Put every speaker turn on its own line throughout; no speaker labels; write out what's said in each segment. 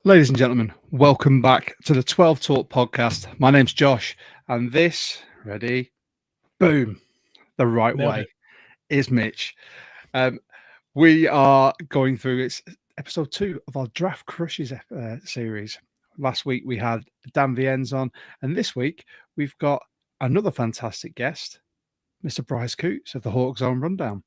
Ladies and gentlemen, welcome back to the 12 Talk podcast. My name's Josh, and this, ready, boom, the right
Nailed
way,
it.
is Mitch. We are going through it's episode 2 of our Draft Crushes series. Last week we had Dan Viennes on, and this week we've got another fantastic guest, Mr. Bryce Coutts of the HawksZone Rundown.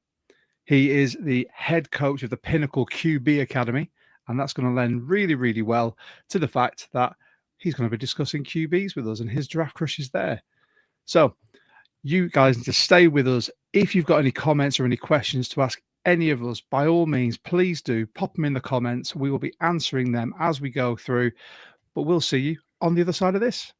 He is the head coach of the Pinnacle QB Academy, and that's going to lend really, really well to the fact that he's going to be discussing QBs with us and his draft crushes there. So you guys need to stay with us. If you've got any comments or any questions to ask any of us, by all means, please do pop them in the comments. We will be answering them as we go through, but we'll see you on the other side of this.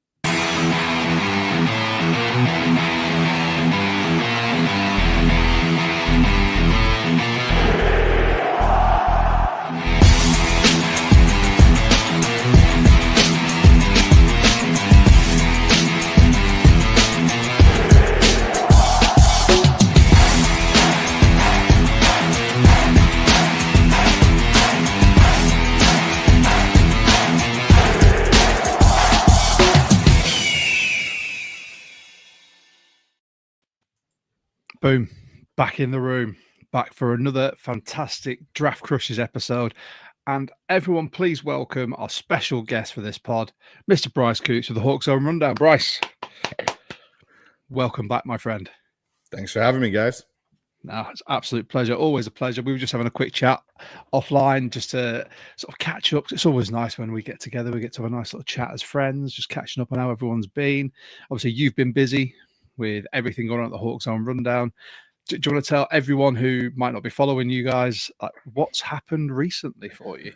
Boom, back in the room, back for another fantastic Draft Crushes episode. And everyone, please welcome our special guest for this pod, Mr. Bryce Coutts of the HawksZone Rundown. Bryce, welcome back, my friend.
Thanks for having me, guys.
No, it's an absolute pleasure. Always a pleasure. We were just having a quick chat offline just to sort of catch up. It's always nice when we get together. We get to have a nice little chat as friends, just catching up on how everyone's been. Obviously, you've been busy with everything going on at the HawksZone Rundown. Do you want to tell everyone who might not be following you guys what's happened recently for you?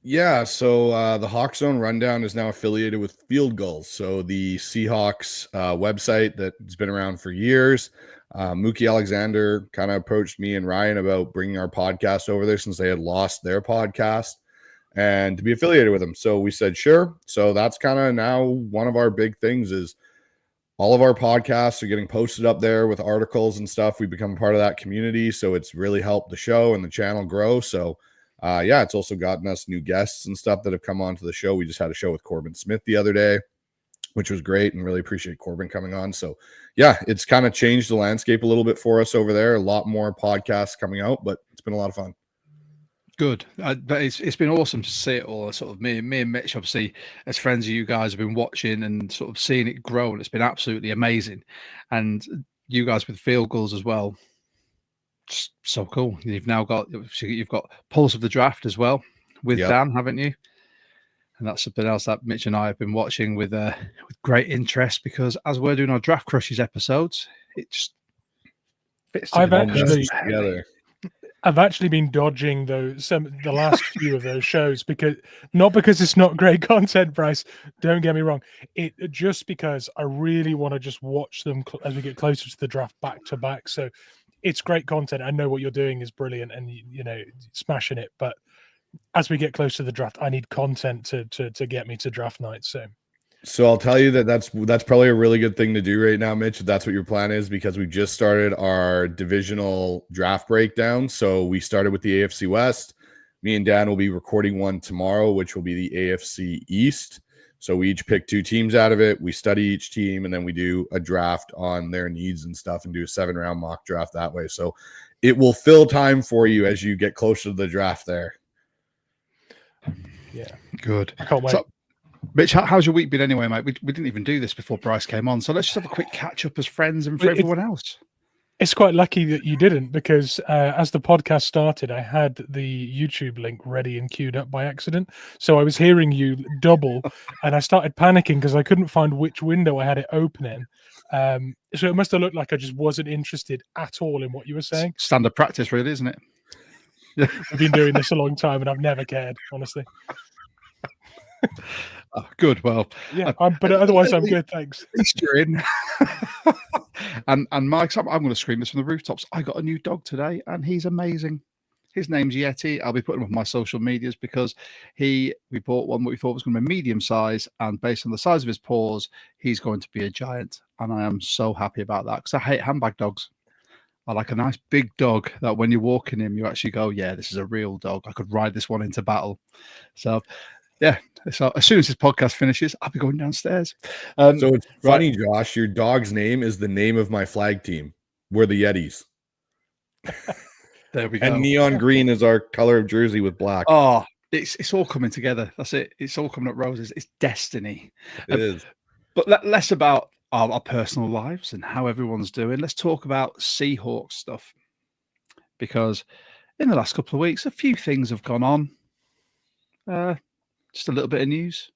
Yeah, so the HawksZone Rundown is now affiliated with Field Gulls. So the Seahawks website that's been around for years. Mookie Alexander kind of approached me and Ryan about bringing our podcast over there since they had lost their podcast and to be affiliated with them. So we said, sure. So that's kind of now one of our big things is all of our podcasts are getting posted up there with articles and stuff. We've become part of that community. So it's really helped the show and the channel grow. So yeah, it's also gotten us new guests and stuff that have come onto the show. We just had a show with Corbin Smith the other day, which was great, and really appreciate Corbin coming on. So yeah, it's kind of changed the landscape a little bit for us over there. A lot more podcasts coming out, but it's been a lot of fun.
Good. But it's been awesome to see it all. Sort of me and Mitch, obviously, as friends of you guys, have been watching and sort of seeing it grow, and it's been absolutely amazing. And you guys with Field Gulls as well, just so cool. You've got Pulse of the Draft as well with Dan, haven't you? And that's something else that Mitch and I have been watching with great interest, because as we're doing our Draft Crushes episodes, it just fits
together.
I've actually been dodging the last few of those shows because it's not great content, Bryce. Don't get me wrong. It just because I really want to just watch them as we get closer to the draft back to back. So it's great content. I know what you're doing is brilliant, and smashing it. But as we get close to the draft, I need content to get me to draft night.
So I'll tell you that's probably a really good thing to do right now, Mitch, if that's what your plan is, because we just started our divisional draft breakdown. So we started with the AFC West. Me and Dan will be recording one tomorrow, which will be the AFC East. So we each pick 2 teams out of it. We study each team, and then we do a draft on their needs and stuff and do a 7-round mock draft that way. So it will fill time for you as you get closer to the draft there.
Yeah.
Good.
I can't wait.
So, Mitch, how's your week been anyway, mate? We didn't even do this before Bryce came on, so let's just have a quick catch up as friends and for everyone else.
It's quite lucky that you didn't, because as the podcast started, I had the YouTube link ready and queued up by accident. So I was hearing you double, and I started panicking because I couldn't find which window I had it open in. So it must have looked like I just wasn't interested at all in what you were saying.
Standard practice, really, isn't it?
I've been doing this a long time, and I've never cared, honestly.
Oh, good. Well,
yeah, but otherwise I'm good. Thanks.
At least you're in. and Mike, I'm going to scream this from the rooftops. I got a new dog today, and he's amazing. His name's Yeti. I'll be putting him on my social medias because we bought one that we thought was going to be medium size, and based on the size of his paws, he's going to be a giant. And I am so happy about that because I hate handbag dogs. I like a nice big dog that when you're walking him, you actually go, yeah, this is a real dog. I could ride this one into battle. So Yeah. So as soon as this podcast finishes, I'll be going downstairs.
So it's
right.
funny, Josh. Your dog's name is the name of my flag team. We're the Yetis.
There we go.
And neon green is our color of jersey with black.
Oh, it's all coming together. That's it. It's all coming up roses. It's destiny.
It is.
But less about our personal lives and how everyone's doing. Let's talk about Seahawks stuff. Because in the last couple of weeks, a few things have gone on. Just a little bit of news.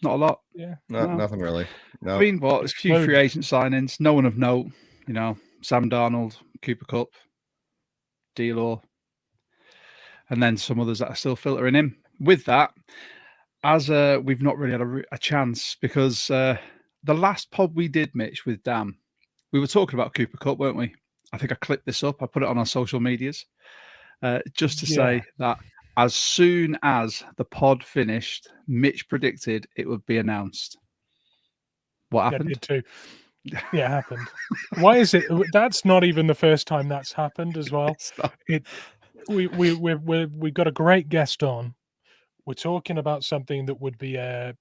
Not a lot.
Yeah.
Nothing really. No.
I mean, there's a few free agent signings. No one of note. Sam Darnold, Cooper Kupp, D-Law, and then some others that are still filtering in. With that, as we've not really had a chance, because the last pod we did, Mitch, with Dan, we were talking about Cooper Kupp, weren't we? I think I clipped this up. I put it on our social medias just to say that as soon as the pod finished, Mitch predicted it would be announced. What happened?
I did too. Yeah, it happened. Why is it? That's not even the first time that's happened as well. We've got a great guest on. We're talking about something that would be a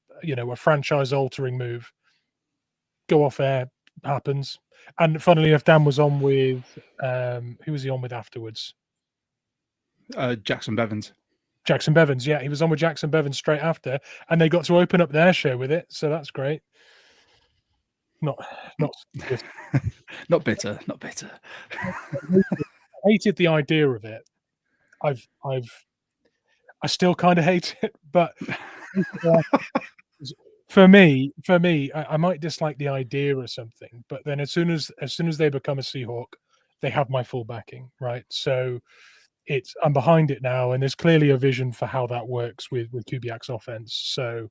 franchise altering move. Go off air, happens. And funnily enough, Dan was on with who was he on with afterwards?
Jackson Bevins.
Jackson Bevins, yeah, he was on with Jackson Bevins straight after, and they got to open up their show with it, so that's great. Not good.
Not bitter.
I hated the idea of it. I still kind of hate it, but for me, I might dislike the idea or something, but then as soon as they become a Seahawk, they have my full backing, right? So I'm behind it now, and there's clearly a vision for how that works with Kubiak's offense. So,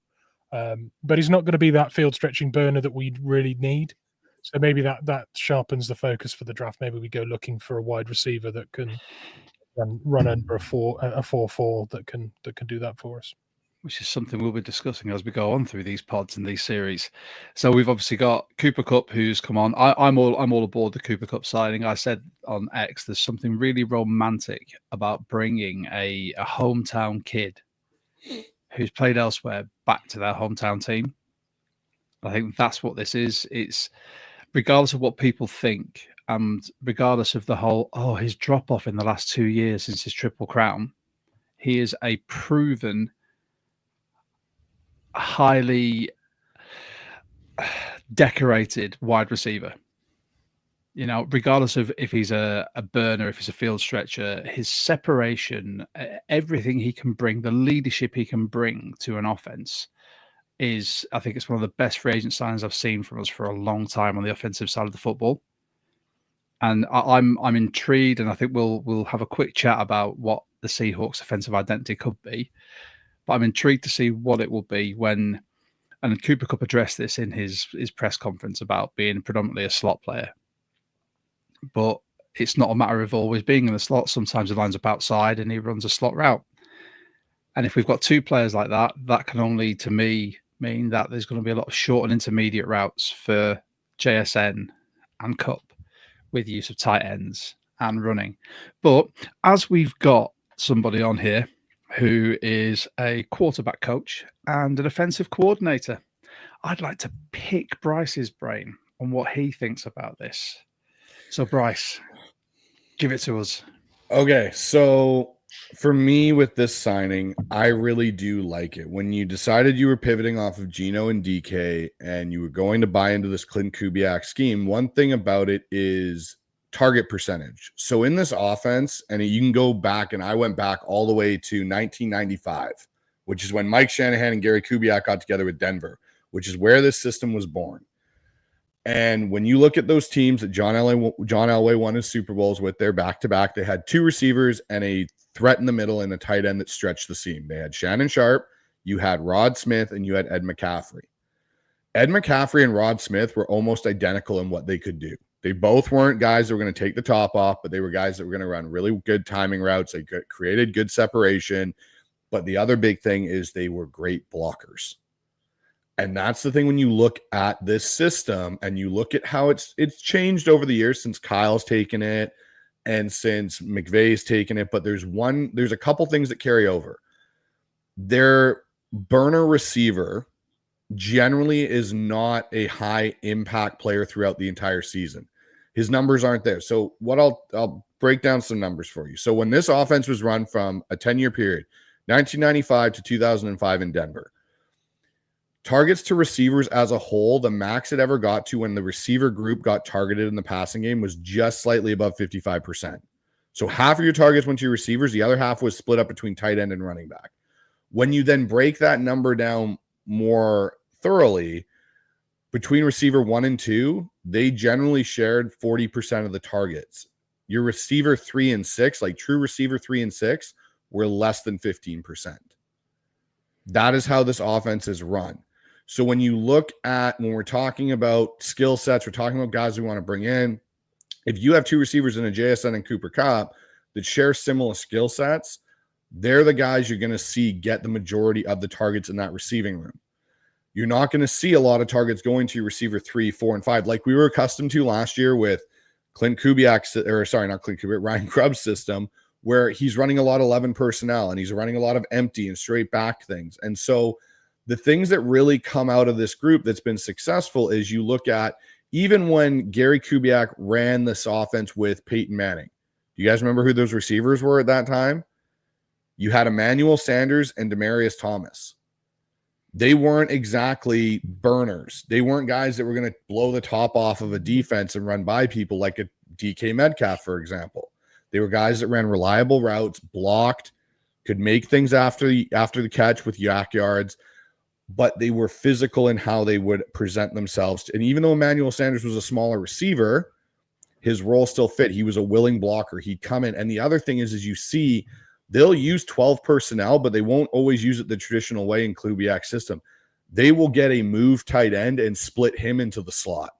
but he's not going to be that field stretching burner that we really need. So maybe that sharpens the focus for the draft. Maybe we go looking for a wide receiver that can run under a 4-4 that can do that for us.
Which is something we'll be discussing as we go on through these pods and these series. So we've obviously got Cooper Kupp, who's come on. I'm all aboard the Cooper Kupp signing. I said on X, there's something really romantic about bringing a hometown kid who's played elsewhere back to their hometown team. I think that's what this is. It's regardless of what people think, and regardless of the whole, his drop off in the last 2 years since his Triple Crown, he is a proven, highly decorated wide receiver. Regardless of if he's a burner, if he's a field stretcher, his separation, everything he can bring, the leadership he can bring to an offense is, I think it's one of the best free agent signings I've seen from us for a long time on the offensive side of the football. And I'm intrigued, and I think we'll have a quick chat about what the Seahawks offensive identity could be. But I'm intrigued to see what it will be when, and Cooper Kupp addressed this in his press conference about being predominantly a slot player. But it's not a matter of always being in the slot. Sometimes he lines up outside and he runs a slot route. And if we've got two players like that, that can only, to me, mean that there's going to be a lot of short and intermediate routes for JSN and Kupp with use of tight ends and running. But as we've got somebody on here who is a quarterback coach and an offensive coordinator, I'd like to pick Bryce's brain on what he thinks about this. So, Bryce, give it to us.
Okay, so for me with this signing, I really do like it. When you decided you were pivoting off of Geno and DK and you were going to buy into this Clint Kubiak scheme, one thing about it is target percentage. So in this offense, and you can go back, and I went back all the way to 1995, which is when Mike Shanahan and Gary Kubiak got together with Denver, which is where this system was born. And when you look at those teams that John Elway won his Super Bowls with, their back-to-back, they had two receivers and a threat in the middle and a tight end that stretched the seam. They had Shannon Sharp, you had Rod Smith, and you had Ed McCaffrey. Ed McCaffrey and Rod Smith were almost identical in what they could do. They both weren't guys that were going to take the top off, but they were guys that were going to run really good timing routes. They created good separation. But the other big thing is they were great blockers. And that's the thing when you look at this system and you look at how it's changed over the years since Kyle's taken it and since McVay's taken it. But there's a couple things that carry over. their burner receiver generally is not a high impact player throughout the entire season. His numbers aren't there. So what I'll break down some numbers for you. So when this offense was run from a 10-year period, 1995 to 2005 in Denver, targets to receivers as a whole, the max it ever got to when the receiver group got targeted in the passing game was just slightly above 55%. So half of your targets went to your receivers. The other half was split up between tight end and running back. When you then break that number down more thoroughly, between receiver 1 and 2, they generally shared 40% of the targets. Your receiver 3 and 6, like true receiver 3 and 6, were less than 15%. That is how this offense is run. So when you look at, when we're talking about skill sets, we're talking about guys we want to bring in. If you have two receivers in a JSN and Cooper Kupp that share similar skill sets, they're the guys you're going to see get the majority of the targets in that receiving room. You're not going to see a lot of targets going to your receiver 3, 4, and 5, like we were accustomed to last year with Ryan Grubb's system, where he's running a lot of 11 personnel and he's running a lot of empty and straight back things. And so the things that really come out of this group that's been successful is you look at, even when Gary Kubiak ran this offense with Peyton Manning, do you guys remember who those receivers were at that time? You had Emmanuel Sanders and Demaryius Thomas. They weren't exactly burners. They weren't guys that were going to blow the top off of a defense and run by people like a DK Metcalf, for example. They were guys that ran reliable routes, blocked, could make things after the catch with yak yards, but they were physical in how they would present themselves. And even though Emmanuel Sanders was a smaller receiver, his role still fit. He was a willing blocker. He'd come in. And the other thing is you see, they'll use 12 personnel, but they won't always use it the traditional way in Kubiak's system. They will get a move tight end and split him into the slot.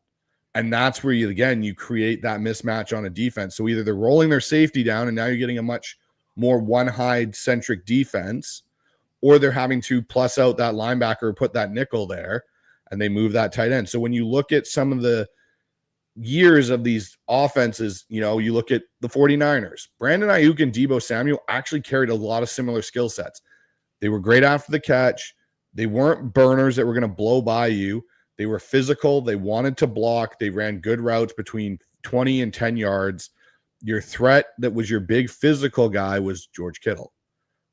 And that's where you create that mismatch on a defense. So either they're rolling their safety down and now you're getting a much more one-hide centric defense, or they're having to plus out that linebacker or put that nickel there and they move that tight end. So when you look at some of the years of these offenses, you look at the 49ers, Brandon Ayuk and Deebo Samuel actually carried a lot of similar skill sets. They were great after the catch. They weren't burners that were going to blow by you. They were physical. They wanted to block. They ran good routes between 20 and 10 yards. Your threat that was your big physical guy was George Kittle.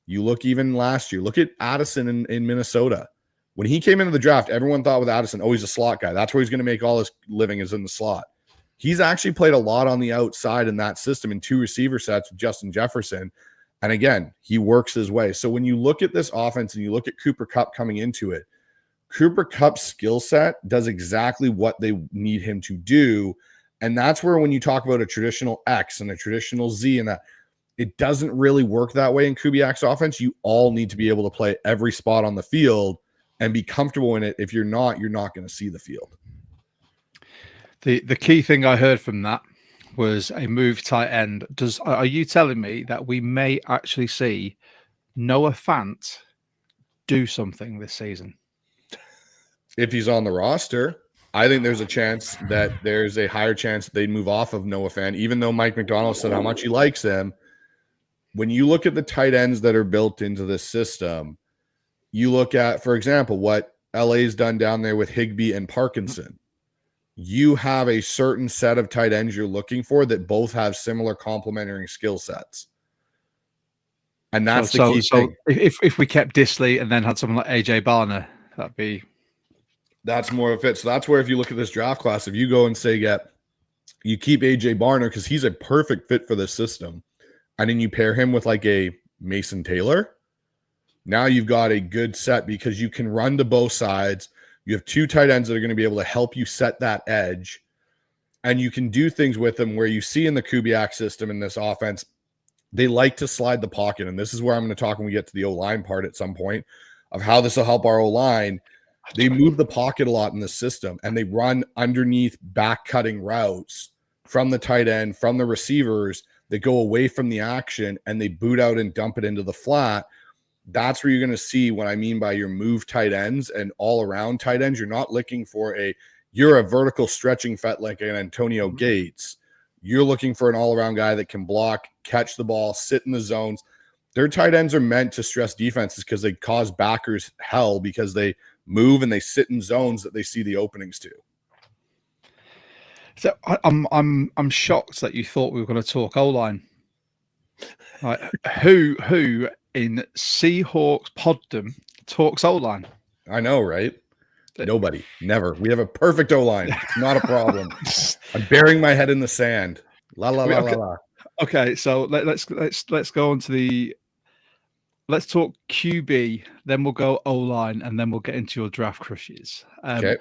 You look even last year, look at Addison in Minnesota. When he came into the draft, everyone thought with Addison, he's a slot guy. That's where he's going to make all his living is in the slot. He's actually played a lot on the outside in that system in two receiver sets with Justin Jefferson. And again, he works his way. So when you look at this offense and you look at Cooper Kupp coming into it, Cooper Kupp's skill set does exactly what they need him to do. And that's where when you talk about a traditional X and a traditional Z and that, it doesn't really work that way in Kubiak's offense. You all need to be able to play every spot on the field and be comfortable in it. If you're not going to see the field.
The key thing I heard from that was a move tight end. Are you telling me that we may actually see Noah Fant do something this season?
If he's on the roster, I think there's a chance that there's a higher chance they'd move off of Noah Fant, even though Mike McDonald said how much he likes him. When you look at the tight ends that are built into this system, you look at, for example, what LA's done down there with Higbee and Parkinson. You have a certain set of tight ends you're looking for that both have similar complementary skill sets. And that's the key thing.
If we kept Disley and then had someone like AJ Barner, that's
more of a fit. So that's where if you look at this draft class, if you go and say, you keep AJ Barner because he's a perfect fit for this system, and then you pair him with like a Mason Taylor, now you've got a good set because you can run to both sides. You have two tight ends that are going to be able to help you set that edge, and you can do things with them where you see in the Kubiak system in this offense, they like to slide the pocket. And this is where I'm going to talk when we get to the O-line part at some point of how this will help our O-line. They move the pocket a lot in this system, and they run underneath back cutting routes from the tight end, from the receivers that go away from the action, and they boot out and dump it into the flat. That's where you're going to see what I mean by your move tight ends and all around tight ends. You're not looking for you're a vertical stretching vet like an Antonio Gates. You're looking for an all around guy that can block, catch the ball, sit in the zones. Their tight ends are meant to stress defenses because they cause backers hell because they move and they sit in zones that they see the openings to.
So I'm shocked that you thought we were going to talk O-line. Like, who in Seahawks poddom talks O-line?
I know, right? Nobody, never. We have a perfect O-line. It's not a problem. I'm burying my head in the sand. La la la
Okay.
la la.
Okay, so let's go on to the. Let's talk QB, then we'll go O-line, and then we'll get into your draft crushes.
Okay.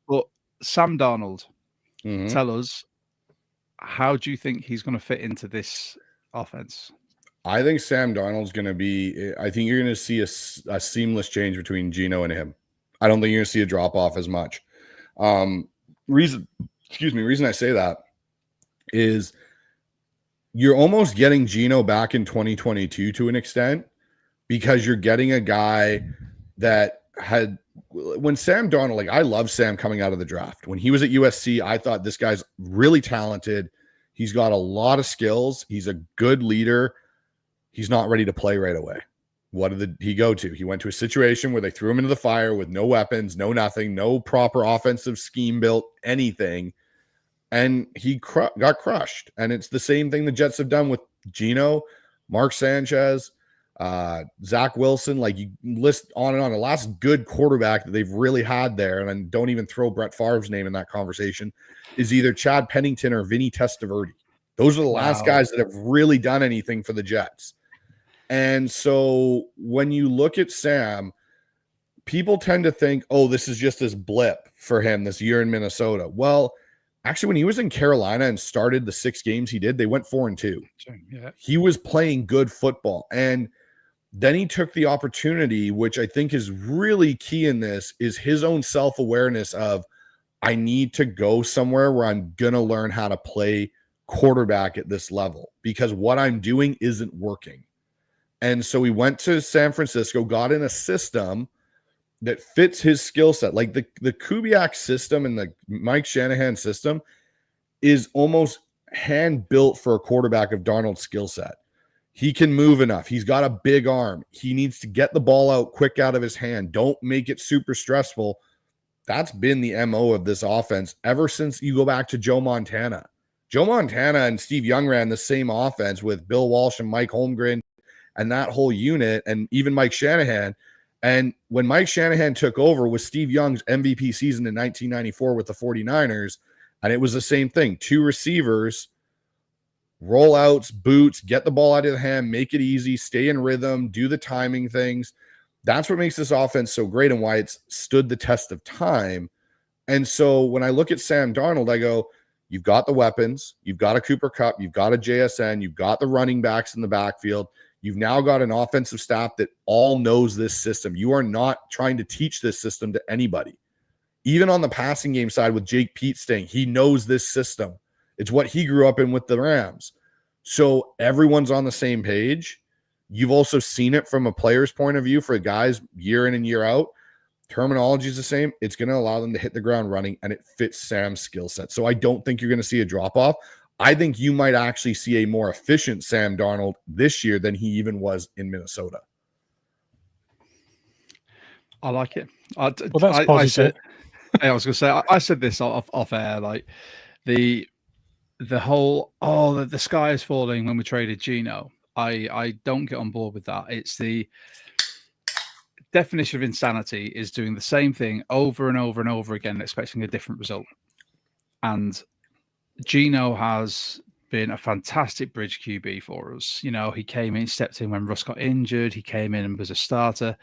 But Sam Darnold,
Mhm.
tell us, how do you think he's going to fit into this offense?
I think Sam Darnold's going to be. I think you're going to see a seamless change between Geno and him. I don't think you're going to see a drop off as much. Reason I say that is you're almost getting Geno back in 2022 to an extent because you're getting a guy that had when Sam Darnold, like I love Sam coming out of the draft. When he was at USC, I thought this guy's really talented. He's got a lot of skills. He's a good leader. He's not ready to play right away. What did he go to? He went to a situation where they threw him into the fire with no weapons, no nothing, no proper offensive scheme built, anything. And he got crushed. And it's the same thing the Jets have done with Geno, Mark Sanchez, Zach Wilson. Like you list on and on. The last good quarterback that they've really had there, and then don't even throw Brett Favre's name in that conversation, is either Chad Pennington or Vinny Testaverde. Those are the last guys that have really done anything for the Jets. And so when you look at Sam, people tend to think, oh, this is just this blip for him this year in Minnesota. Well, actually, when he was in Carolina and started the 6 games he did, they went 4-2.
Yeah.
He was playing good football. And then he took the opportunity, which I think is really key in this, is his own self-awareness of, I need to go somewhere where I'm going to learn how to play quarterback at this level because what I'm doing isn't working. And so he went to San Francisco, got in a system that fits his skill set. Like the Kubiak system and the Mike Shanahan system is almost hand built for a quarterback of Darnold's skill set. He can move enough. He's got a big arm. He needs to get the ball out quick out of his hand. Don't make it super stressful. That's been the MO of this offense ever since you go back to Joe Montana. Joe Montana and Steve Young ran the same offense with Bill Walsh and Mike Holmgren and that whole unit, and even Mike Shanahan. And when Mike Shanahan took over with Steve Young's MVP season in 1994 with the 49ers, and it was the same thing. 2 receivers, rollouts, boots, get the ball out of the hand, make it easy, stay in rhythm, do the timing things. That's what makes this offense so great and why it's stood the test of time. And so when I look at Sam Darnold, I go, you've got the weapons, you've got a Cooper Kupp, you've got a JSN, you've got the running backs in the backfield. You've now got an offensive staff that all knows this system. You are not trying to teach this system to anybody. Even on the passing game side with Jake Pete staying, he knows this system. It's what he grew up in with the Rams. So everyone's on the same page. You've also seen it from a player's point of view for guys year in and year out. Terminology is the same. It's going to allow them to hit the ground running, and it fits Sam's skill set. So I don't think you're going to see a drop-off. I think you might actually see a more efficient Sam Darnold this year than he even was in Minnesota.
I like it.
Well, that's positive.
I was going to say, I said this off air, like the whole, the sky is falling when we traded Geno. I don't get on board with that. It's the definition of insanity is doing the same thing over and over and over again, expecting a different result. And Geno has been a fantastic bridge QB for us. You know, he came in, stepped in when Russ got injured. He came in and was a starter.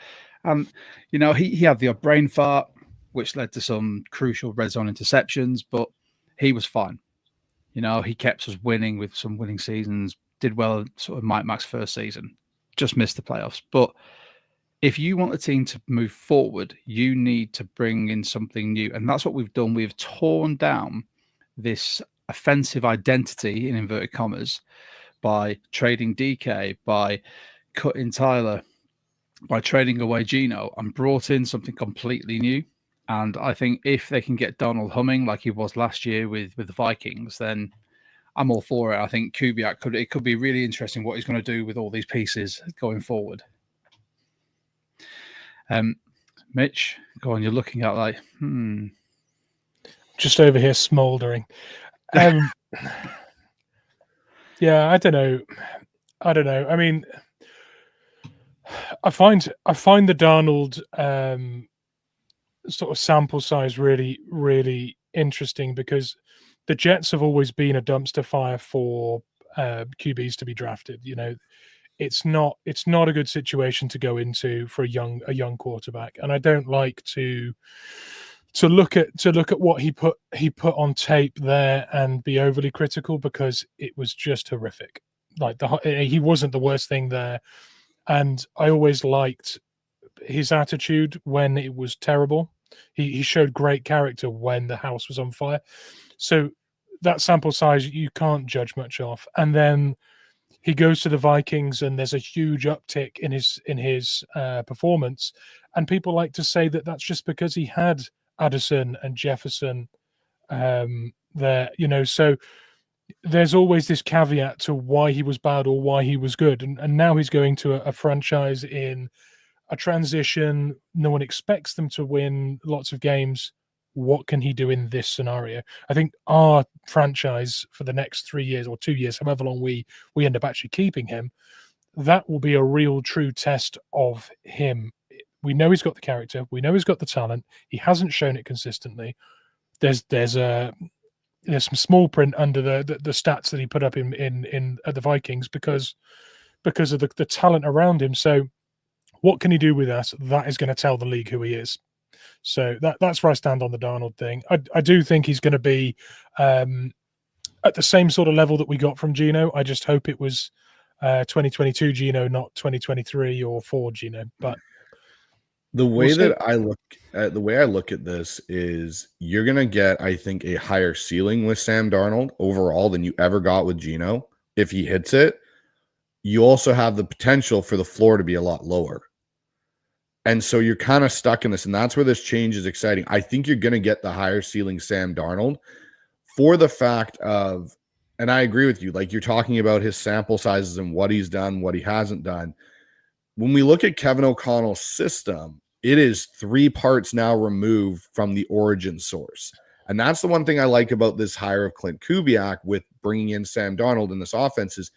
And, you know, he had the odd brain fart, which led to some crucial red zone interceptions, but he was fine. You know, he kept us winning with some winning seasons, did well sort of Mike Mack's first season, just missed the playoffs. But if you want a team to move forward, you need to bring in something new. And that's what we've done. We've torn down this offensive identity in inverted commas by trading DK, by cutting Tyler, by trading away Geno, and brought in something completely new. And I think if they can get Donald humming like he was last year with the Vikings, then I'm all for it. I think Kubiak could be really interesting what he's going to do with all these pieces going forward. Mitch, go on. You're looking at like,
Just over here smoldering. Yeah, I don't know. I mean, I find the Darnold sort of sample size really, really interesting, because the Jets have always been a dumpster fire for QBs to be drafted. You know, it's not a good situation to go into for a young quarterback, and I don't like to look at what he put on tape there and be overly critical, because it was just horrific. Like he wasn't the worst thing there, and I always liked his attitude when it was terrible. He showed great character when the house was on fire. So that sample size you can't judge much of. And then he goes to the Vikings, and there's a huge uptick in his performance. And people like to say that that's just because he had Addison and Jefferson there. You know, so there's always this caveat to why he was bad or why he was good. And now he's going to a franchise in a transition. No one expects them to win lots of games. What can he do in this scenario? I think our franchise for the next 3 years or 2 years, however long we end up actually keeping him, that will be a real true test of him. We know he's got the character. We know he's got the talent. He hasn't shown it consistently. There's some small print under the stats that he put up in at the Vikings because of the talent around him. So what can he do with us? That is going to tell the league who he is. So that's where I stand on the Darnold thing. I do think he's going to be at the same sort of level that we got from Geno. I just hope it was 2022 Geno, not 2023 or 4 Geno. But
the way I look at this is you're going to get, I think, a higher ceiling with Sam Darnold overall than you ever got with Geno. If he hits it, you also have the potential for the floor to be a lot lower. And so you're kind of stuck in this, and that's where this change is exciting. I think you're going to get the higher ceiling Sam Darnold for the fact of, and I agree with you, like you're talking about his sample sizes and what he's done, what he hasn't done. When we look at Kevin O'Connell's system, it is 3 parts now removed from the origin source. And that's the one thing I like about this hire of Clint Kubiak with bringing in Sam Darnold in this offense is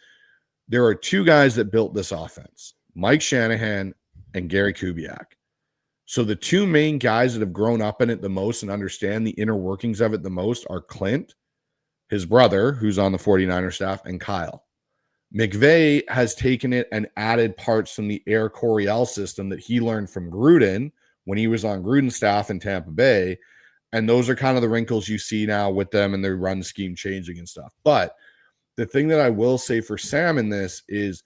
there are 2 guys that built this offense, Mike Shanahan and Gary Kubiak. So the 2 main guys that have grown up in it the most and understand the inner workings of it the most are Clint, his brother, who's on the 49er staff, and Kyle. McVay has taken it and added parts from the Air Coryell system that he learned from Gruden when he was on Gruden's staff in Tampa Bay. And those are kind of the wrinkles you see now with them and their run scheme changing and stuff. But the thing that I will say for Sam in this is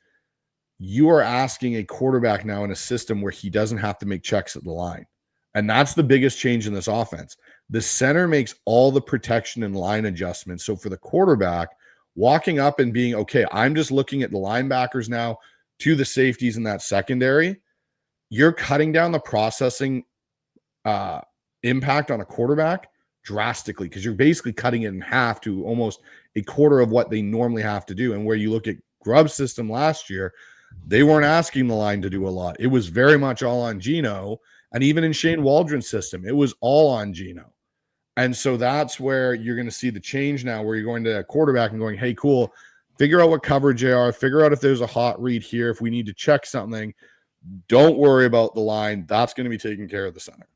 you are asking a quarterback now in a system where he doesn't have to make checks at the line. And that's the biggest change in this offense. The center makes all the protection and line adjustments. So for the quarterback, walking up and being, okay, I'm just looking at the linebackers now to the safeties in that secondary, you're cutting down the processing impact on a quarterback drastically because you're basically cutting it in half to almost a quarter of what they normally have to do. And where you look at Grubb's system last year, they weren't asking the line to do a lot. It was very much all on Geno. And even in Shane Waldron's system, it was all on Geno. And so that's where you're going to see the change now, where you're going to a quarterback and going, hey, cool, figure out what coverage they are, figure out if there's a hot read here, if we need to check something. Don't worry about the line. That's going to be taking care of the center.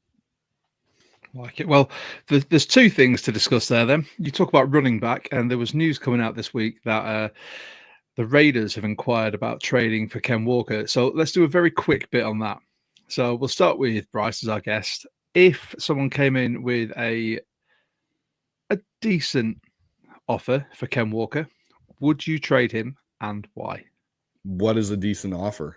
Like it. Well, there's 2 things to discuss there then. You talk about running back, and there was news coming out this week that the Raiders have inquired about trading for Ken Walker. So let's do a very quick bit on that. So we'll start with Bryce as our guest. If someone came in with a decent offer for Ken Walker, would you trade him and why?
What is a decent offer?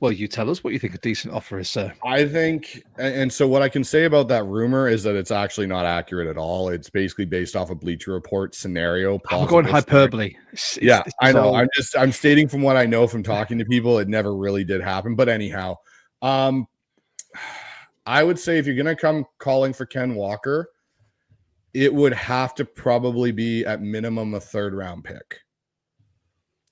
Well, you tell us what you think a decent offer is, sir.
I think, and so what I can say about that rumor is that it's actually not accurate at all. It's basically based off a Bleacher Report scenario.
I'm going hyperbole.
It's I know. All... I'm stating from what I know from talking to people. It never really did happen. But anyhow, I would say if you're going to come calling for Ken Walker, it would have to probably be at minimum a 3rd round pick.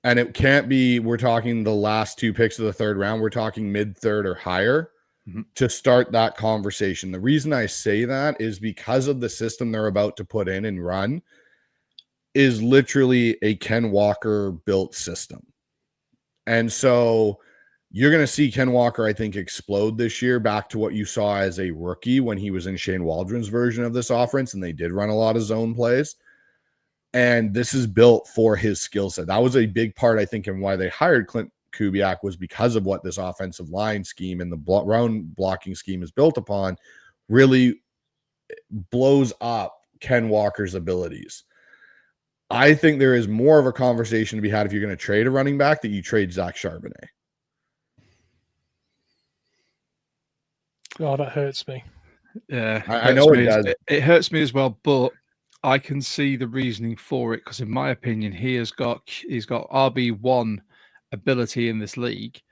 And it can't be, we're talking the last 2 picks of the 3rd round. We're talking mid-3rd or higher to start that conversation. The reason I say that is because of the system they're about to put in and run is literally a Ken Walker built system. And so you're going to see Ken Walker, I think, explode this year back to what you saw as a rookie when he was in Shane Waldron's version of this offense, and they did run a lot of zone plays. And this is built for his skill set. That was a big part, I think, in why they hired Clint Kubiak, was because of what this offensive line scheme and the run blocking scheme is built upon, really blows up Ken Walker's abilities. I think there is more of a conversation to be had if you're going to trade a running back that you trade Zach Charbonnet.
Oh, that hurts me.
Yeah,
I know it does.
It hurts me as well, but I can see the reasoning for it because, in my opinion, he's got RB1 ability in this league,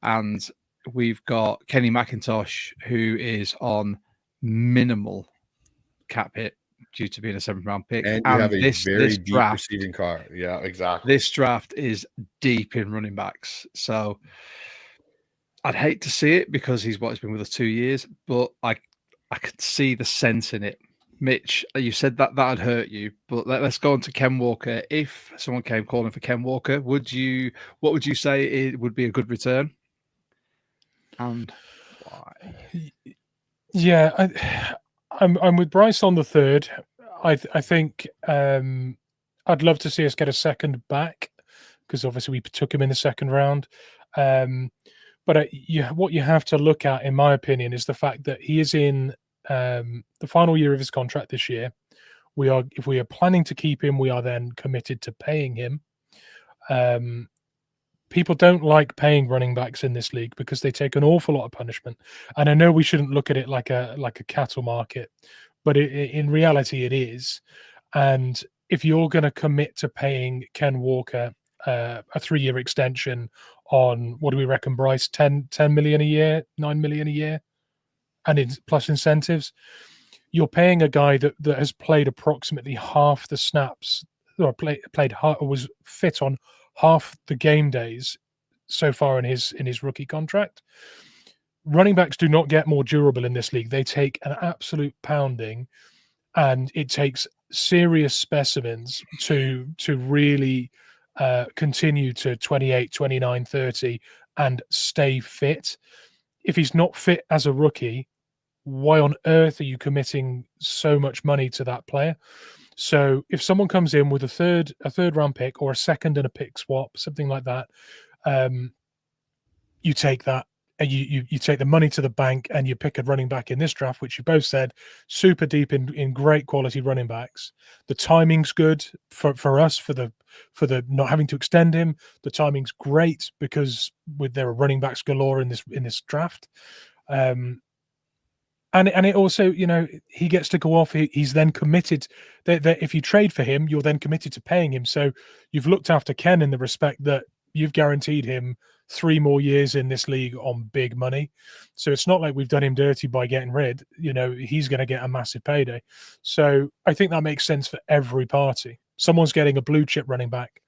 and we've got Kenny McIntosh, who is on minimal cap hit due to being a 7th round pick.
And you have a very deep receiving car. Yeah, exactly.
This draft is deep in running backs. So I'd hate to see it because he's been with us 2 years, but I could see the sense in it. Mitch, you said that'd hurt you, but let's go on to Ken Walker. If someone came calling for Ken Walker, what would you say it would be a good return? And why?
Yeah, I'm with Bryce on the 3rd. I think I'd love to see us get a 2nd back because obviously we took him in the 2nd round. But what you have to look at, in my opinion, is the fact that he is in the final year of his contract this year. If we are planning to keep him, we are then committed to paying him. People don't like paying running backs in this league because they take an awful lot of punishment. And I know we shouldn't look at it like a cattle market, but in reality it is. And if you're going to commit to paying Ken Walker a 3-year extension on, what do we reckon, Bryce, 10 million a year, 9 million a year, and plus incentives, you're paying a guy that has played approximately half the snaps, or was fit on half the game days so far in his rookie contract. Running backs do not get more durable in this league. They take an absolute pounding, and it takes serious specimens to really continue to 28, 29, 30 and stay fit. If he's not fit as a rookie, why on earth are you committing so much money to that player? So if someone comes in with a third round pick or a 2nd and a pick swap, something like that, you take that and you take the money to the bank and you pick a running back in this draft, which you both said super deep in great quality running backs. The timing's good for us for the not having to extend him. The timing's great because there are running backs galore in this draft. And it also, he gets to go off. He's then committed that if you trade for him, you're then committed to paying him. So you've looked after Ken in the respect that you've guaranteed him 3 more years in this league on big money. So it's not like we've done him dirty by getting rid. He's going to get a massive payday. So I think that makes sense for every party. Someone's getting a blue chip running back.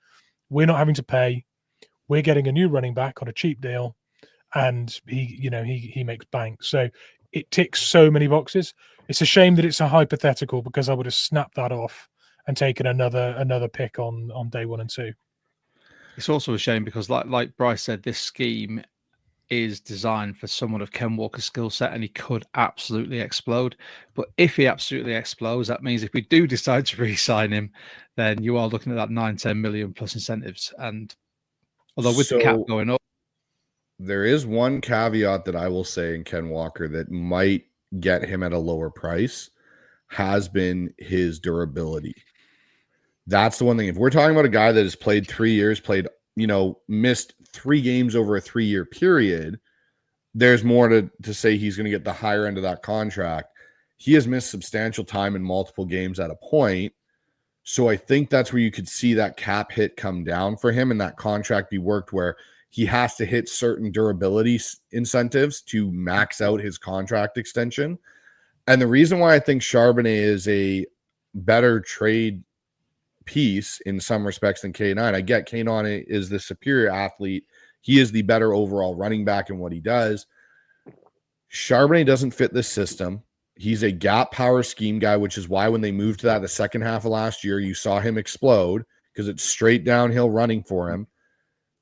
We're not having to pay. We're getting a new running back on a cheap deal, and he makes bank. So it ticks so many boxes. It's a shame that it's a hypothetical because I would have snapped that off and taken another pick on day 1 and 2.
It's also a shame because, like Bryce said, this scheme is designed for someone of Ken Walker's skill set, and he could absolutely explode. But if he absolutely explodes, that means if we do decide to re-sign him, then you are looking at that 9-10 million plus incentives. And although with the cap going up,
there is one caveat that I will say in Ken Walker that might get him at a lower price, has been his durability. That's the one thing. If we're talking about a guy that has played 3 years, missed 3 games over a 3-year period, there's more to say he's going to get the higher end of that contract. He has missed substantial time in multiple games at a point. So I think that's where you could see that cap hit come down for him and that contract be worked where he has to hit certain durability incentives to max out his contract extension. And the reason why I think Charbonnet is a better trade piece in some respects than K9. I get K9 is the superior athlete. He is the better overall running back in what he does. Charbonnet doesn't fit this system. He's a gap power scheme guy, which is why when they moved to that the second half of last year, you saw him explode because it's straight downhill running for him.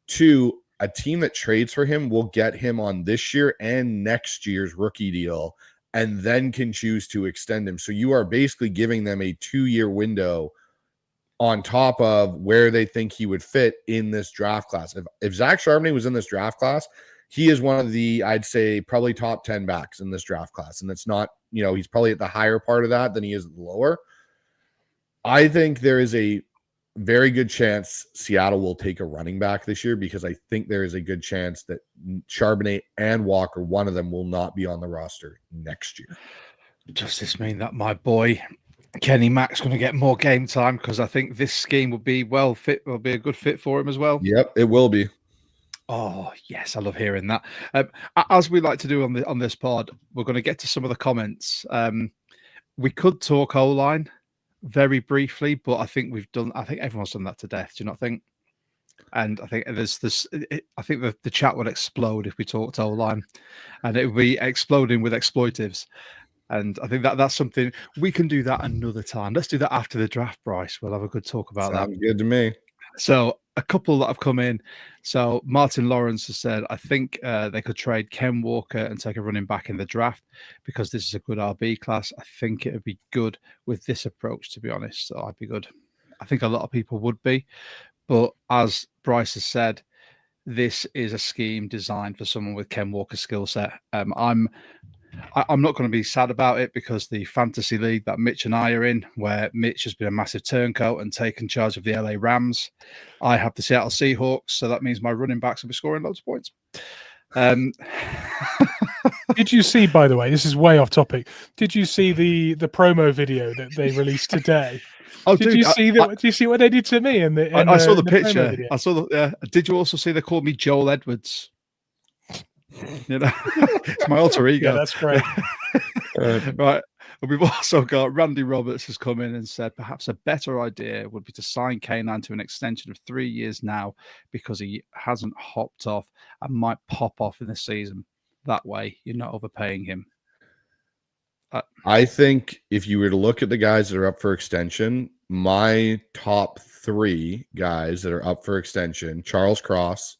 2, a team that trades for him will get him on this year and next year's rookie deal and then can choose to extend him. So you are basically giving them a 2-year window on top of where they think he would fit in this draft class. If Zach Charbonnet was in this draft class, he is one of the, I'd say, probably top 10 backs in this draft class. And it's not, he's probably at the higher part of that than he is at the lower. I think there is a very good chance Seattle will take a running back this year because I think there is a good chance that Charbonnet and Walker, one of them, will not be on the roster next year.
Does this mean that my boy Kenny Mack's going to get more game time? Because I think this scheme will be will be a good fit for him as well.
Yep, it will be.
Oh yes, I love hearing that. As we like to do on this pod, we're going to get to some of the comments. We could talk O-line very briefly, but I think everyone's done that to death. Do you not think? And I think there's this. I think the chat would explode if we talked O-line, and it would be exploding with exploitives. And I think that's something we can do that another time. Let's do that after the draft, Bryce. We'll have a good talk about that.
Sounds good to me.
So a couple that have come in. So Martin Lawrence has said, I think they could trade Ken Walker and take a running back in the draft because this is a good RB class. I think it would be good with this approach, to be honest. So I'd be good. I think a lot of people would be. But as Bryce has said, this is a scheme designed for someone with Ken Walker's skill set. I'm not going to be sad about it because the fantasy league that Mitch and I are in, where Mitch has been a massive turncoat and taken charge of the LA Rams, I have the Seattle Seahawks, so that means my running backs will be scoring loads of points.
Did you see, by the way, this is way off topic, did you see the promo video that they released today?
Oh,
did you see that? Do you see what they did to me?
I saw the picture. I saw the. Did you also see they called me Joel Edwards? It's my alter ego.
Yeah, that's great.
Right. We've also got Randy Roberts has come in and said perhaps a better idea would be to sign K9 to an extension of 3 years now because he hasn't hopped off and might pop off in the season. That way, you're not overpaying him.
I think if you were to look at the guys that are up for extension, my top 3 guys that are up for extension, Charles Cross.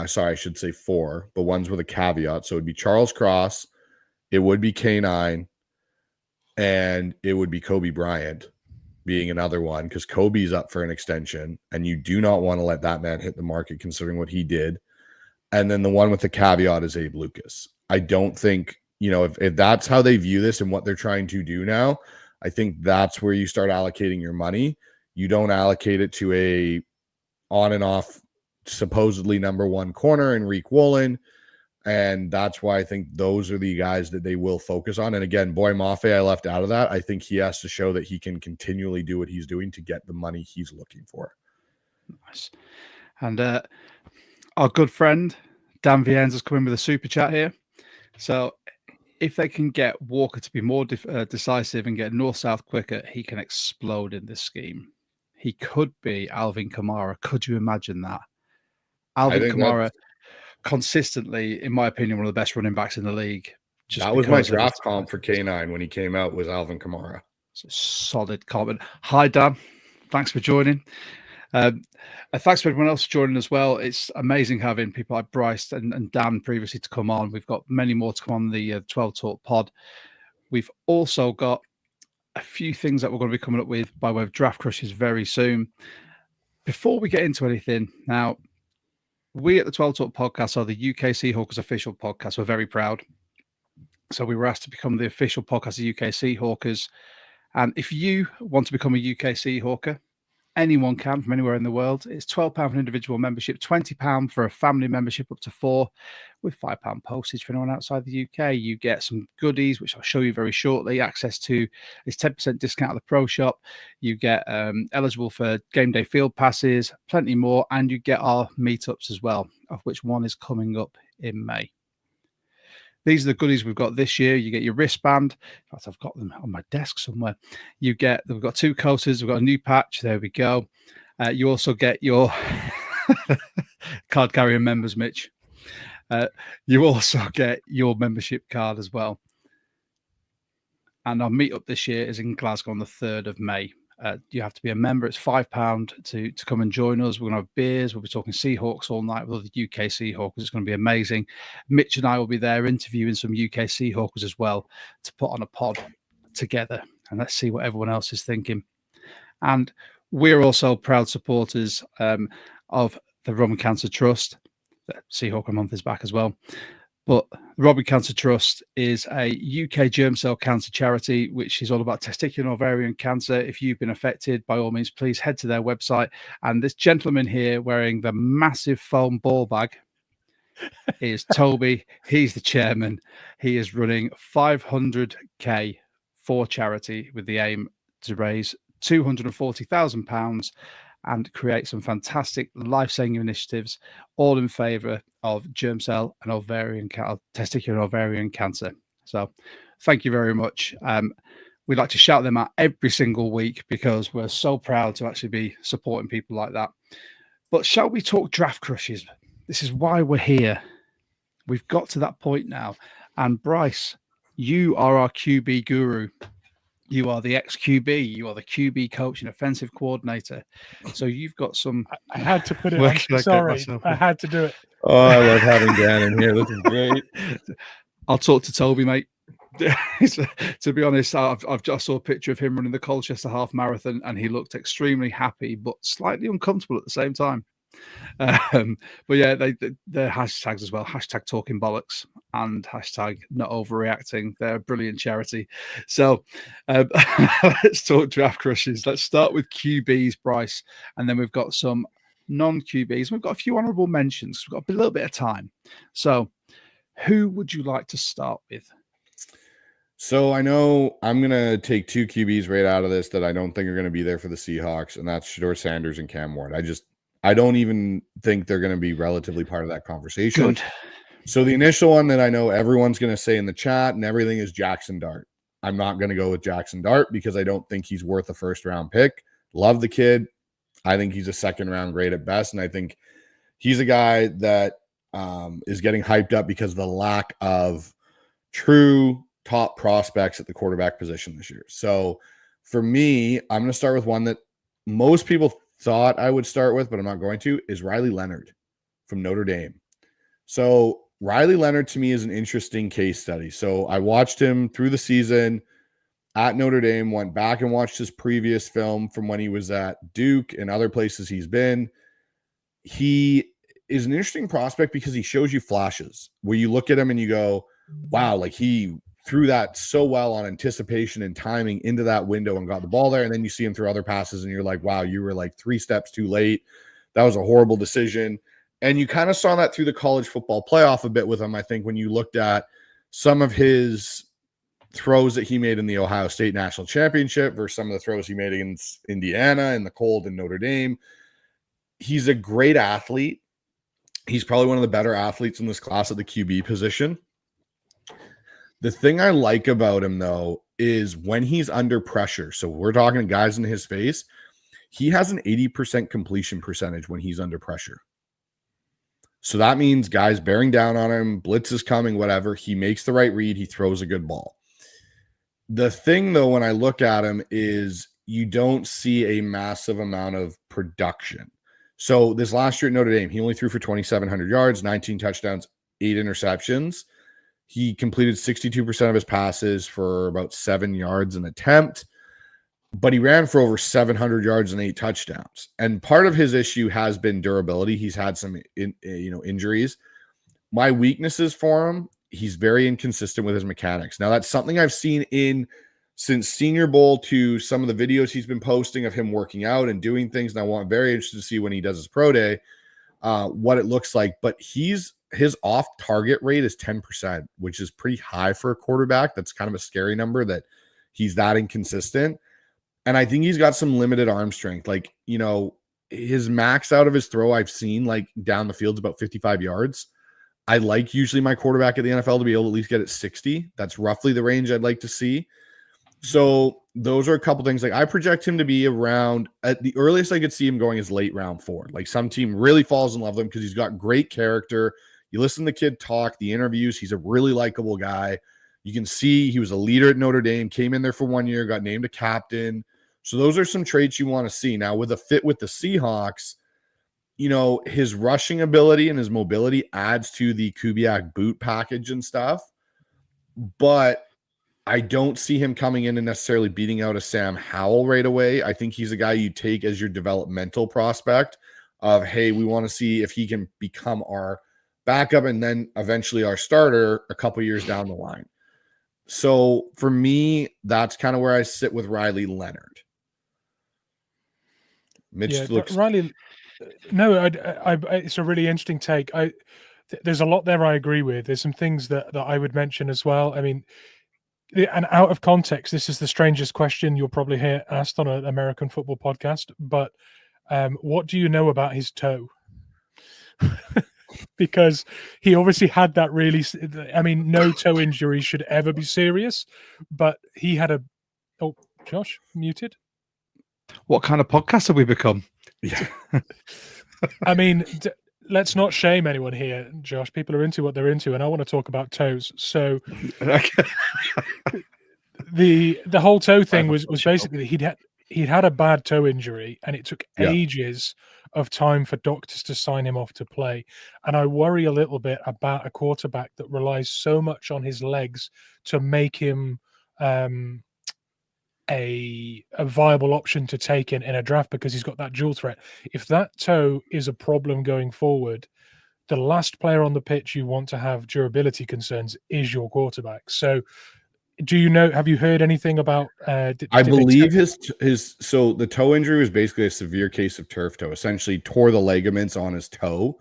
Sorry, I should say 4, but one's with a caveat. So it would be Charles Cross, it would be K9, and it would be Kobe Bryant being another one because Kobe's up for an extension, and you do not want to let that man hit the market considering what he did. And then the one with the caveat is Abe Lucas. I don't think, if that's how they view this and what they're trying to do now, I think that's where you start allocating your money. You don't allocate it to a on and off supposedly number 1 corner in Reek Woolen. And that's why I think those are the guys that they will focus on. And again, Boy Mafe, I left out of that. I think he has to show that he can continually do what he's doing to get the money he's looking for.
Nice. And our good friend, Dan Viennes, has come in with a super chat here. So if they can get Walker to be more decisive and get north-south quicker, he can explode in this scheme. He could be Alvin Kamara. Could you imagine that? Alvin Kamara, consistently, in my opinion, one of the best running backs in the league.
That was my draft comp for K9 when he came out, was Alvin Kamara.
It's a solid comment. Hi, Dan. Thanks for joining. Thanks for everyone else joining as well. It's amazing having people like Bryce and Dan previously to come on. We've got many more to come on the 12 Talk pod. We've also got a few things that we're going to be coming up with by way of draft crushes very soon. Before we get into anything, now, we at the 12 Talk podcast are the UK Seahawkers official podcast. We're very proud. So we were asked to become the official podcast of UK Seahawkers. And if you want to become a UK Seahawker, anyone can from anywhere in the world. It's £12 for an individual membership, £20 for a family membership up to 4, with £5 postage for anyone outside the UK. You get some goodies, which I'll show you very shortly. Access to this 10% discount at the Pro Shop. You get eligible for game day field passes, plenty more, and you get our meetups as well, of which one is coming up in May. these are the goodies we've got this year. You get your wristband. In fact, I've got them on my desk somewhere. We've got 2 coasters. We've got a new patch. There we go. You also get your card carrier members, Mitch. You also get your membership card as well. And our meetup this year is in Glasgow on the 3rd of May. You have to be a member. It's £5 to come and join us. We're going to have beers. We'll be talking Seahawks all night with the UK Seahawks. It's going to be amazing. Mitch and I will be there interviewing some UK Seahawks as well to put on a pod together. And let's see what everyone else is thinking. And we're also proud supporters of the Roman Cancer Trust. The Seahawk a month is back as well. But the Robbie Cancer Trust is a UK germ cell cancer charity, which is all about testicular and ovarian cancer. If you've been affected, by all means, please head to their website. And this gentleman here wearing the massive foam ball bag is Toby. He's the chairman. He is running 500k for charity with the aim to raise £240,000 and create some fantastic life-saving initiatives, all in favour of germ cell and testicular and ovarian cancer. So thank you very much. We like to shout them out every single week because we're so proud to actually be supporting people like that. But shall we talk draft crushes? This is why we're here. We've got to that point now. And Bryce, you are our QB guru. You are the ex-QB. You are the QB coach and offensive coordinator. So you've got some...
I had to put it on. Sorry, I had to do it.
Oh, I love having Dan in here. This is great.
I'll talk to Toby, mate. To be honest, I've just saw a picture of him running the Colchester half marathon, and he looked extremely happy, but slightly uncomfortable at the same time. But yeah, they're hashtags as well. Hashtag talking bollocks and hashtag not overreacting. They're a brilliant charity. So let's talk draft crushes. Let's start with QBs, Bryce, and then we've got some non-QBs. We've got a few honorable mentions. We've got a little bit of time. So who would you like to start with?
So I know I'm going to take 2 QBs right out of this that I don't think are going to be there for the Seahawks, and that's Shedeur Sanders and Cam Ward. I don't even think they're going to be relatively part of that conversation.
Good.
So the initial one that I know everyone's going to say in the chat and everything is Jackson Dart. I'm not going to go with Jackson Dart because I don't think he's worth a first-round pick. Love the kid. I think he's a second-round grade at best, and I think he's a guy that is getting hyped up because of the lack of true top prospects at the quarterback position this year. So for me, I'm going to start with one that most people thought I would start with, but I'm not going to, is Riley Leonard from Notre Dame. So Riley Leonard to me is an interesting case study. So I watched him through the season at Notre Dame, went back and watched his previous film from when he was at Duke and other places he's been. He is an interesting prospect because he shows you flashes where you look at him and you go, wow, like he threw that so well on anticipation and timing into that window and got the ball there. And then you see him through other passes and you're like, wow, you were like 3 steps too late. That was a horrible decision. And you kind of saw that through the college football playoff a bit with him. I think when you looked at some of his throws that he made in the Ohio State National Championship versus some of the throws he made against Indiana in the cold in Notre Dame, he's a great athlete. He's probably one of the better athletes in this class at the QB position. The thing I like about him, though, is when he's under pressure. So we're talking guys in his face. He has an 80% completion percentage when he's under pressure. So that means guys bearing down on him, blitz is coming, whatever. He makes the right read. He throws a good ball. The thing, though, when I look at him is you don't see a massive amount of production. So this last year at Notre Dame, he only threw for 2,700 yards, 19 touchdowns, 8 interceptions. He completed 62% of his passes for about 7 yards an attempt, but he ran for over 700 yards and 8 touchdowns. And part of his issue has been durability. He's had some injuries. My weaknesses for him, he's very inconsistent with his mechanics. Now, that's something I've seen since Senior Bowl to some of the videos he's been posting of him working out and doing things. And I'm very interested to see when he does his pro day what it looks like. But his off-target rate is 10%, which is pretty high for a quarterback. That's kind of a scary number that he's that inconsistent. And I think he's got some limited arm strength. Like, his max out of his throw I've seen like down the field is about 55 yards. I like usually my quarterback at the NFL to be able to at least get at 60. That's roughly the range I'd like to see. So those are a couple things. Like I project him to be around, at the earliest I could see him going is late round 4. Like some team really falls in love with him because he's got great character. You listen to the kid talk, the interviews, he's a really likable guy. You can see he was a leader at Notre Dame, came in there for 1 year, got named a captain. So those are some traits you want to see. Now with a fit with the Seahawks, you know, his rushing ability and his mobility adds to the Kubiak boot package and stuff. But I don't see him coming in and necessarily beating out a Sam Howell right away. I think he's a guy you take as your developmental prospect of, hey, we want to see if he can become our backup and then eventually our starter a couple years down the line. So for me, that's kind of where I sit with Riley Leonard. Mitch looks...
Riley. No, it's a really interesting take. There's a lot there I agree with. There's some things that I would mention as well. I mean, and out of context, this is the strangest question you'll probably hear asked on an American football podcast. But what do you know about his toe? Because he obviously had that really. I mean, no toe injury should ever be serious, but he had a. Oh, Josh, muted.
What kind of podcast have we become?
Yeah.
I mean, let's not shame anyone here, Josh. People are into what they're into, and I want to talk about toes. So the whole toe thing was basically he'd had a bad toe injury, and it took ages of time for doctors to sign him off to play. And I worry a little bit about a quarterback that relies so much on his legs to make him a viable option to take in a draft because he's got that dual threat. If that toe is a problem going forward, the last player on the pitch you want to have durability concerns is your quarterback. So do you know, have you heard anything about
I believe so the toe injury was basically a severe case of turf toe, essentially tore the ligaments on his toe.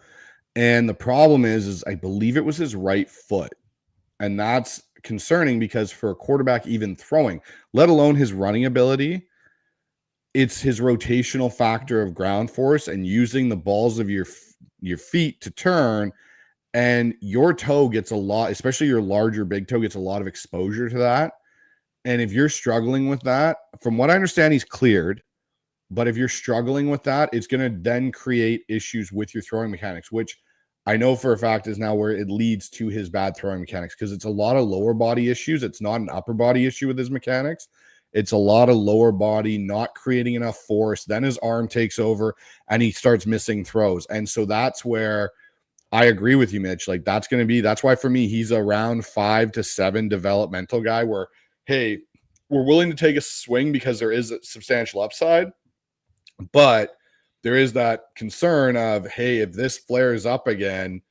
And the problem is I believe it was his right foot. And that's concerning because for a quarterback even throwing, let alone his running ability, it's his rotational factor of ground force and using the balls of your feet to turn, and your toe gets a lot, especially your larger big toe gets a lot of exposure to that. And if you're struggling with that, from what I understand, he's cleared, but if you're struggling with that, it's going to then create issues with your throwing mechanics, which I know for a fact is now where it leads to his bad throwing mechanics, because it's a lot of lower body issues. It's not an upper body issue with his mechanics. It's a lot of lower body not creating enough force. Then his arm takes over and he starts missing throws. And so that's where I agree with you, Mitch. Like that's why for me, he's around 5 to 7 developmental guy where, hey, we're willing to take a swing because there is a substantial upside, but there is that concern of, hey, if this flares up again,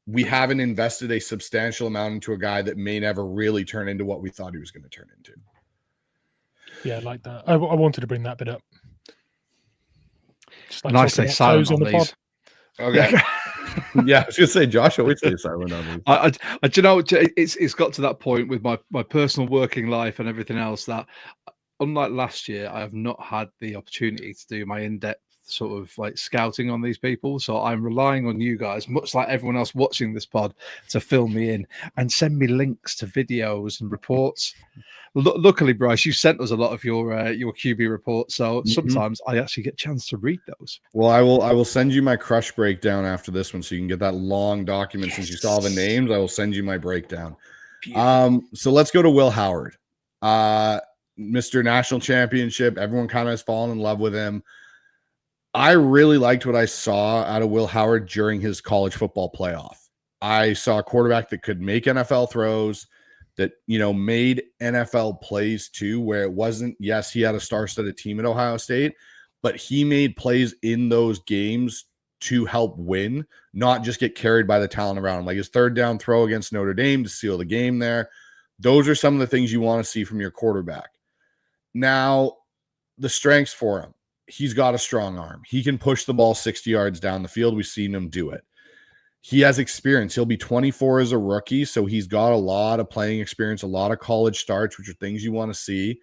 we haven't invested a substantial amount into a guy that may never really turn into what we thought he was going to turn into.
Yeah, I like that. I wanted to bring that bit up.
Just like I say silent on these.
Okay. Yeah, I was going to say, Josh always stays silent on these.
I do you know, it's got to that point with my personal working life and everything else that, unlike last year, I have not had the opportunity to do my in-depth sort of like scouting on these people. So I'm relying on you guys, much like everyone else watching this pod, to fill me in and send me links to videos and reports. Luckily, Bryce, you sent us a lot of your QB reports, so sometimes I actually get a chance to read those.
Well, I will send you my crush breakdown after this one, so you can get that long document. Since you saw the names, I will send you my breakdown. So let's go to Will Howard, Mr. National Championship. Everyone kind of has fallen in love with him. I really liked what I saw out of Will Howard during his college football playoff. I saw a quarterback that could make NFL throws, that, you know, made NFL plays too, where it wasn't, yes, he had a star-studded team at Ohio State, but he made plays in those games to help win, not just get carried by the talent around him. Like his third down throw against Notre Dame to seal the game there. Those are some of the things you want to see from your quarterback. Now, the strengths for him. He's got a strong arm. He can push the ball 60 yards down the field. We've seen him do it. He has experience. He'll be 24 as a rookie, so he's got a lot of playing experience, a lot of college starts, which are things you want to see.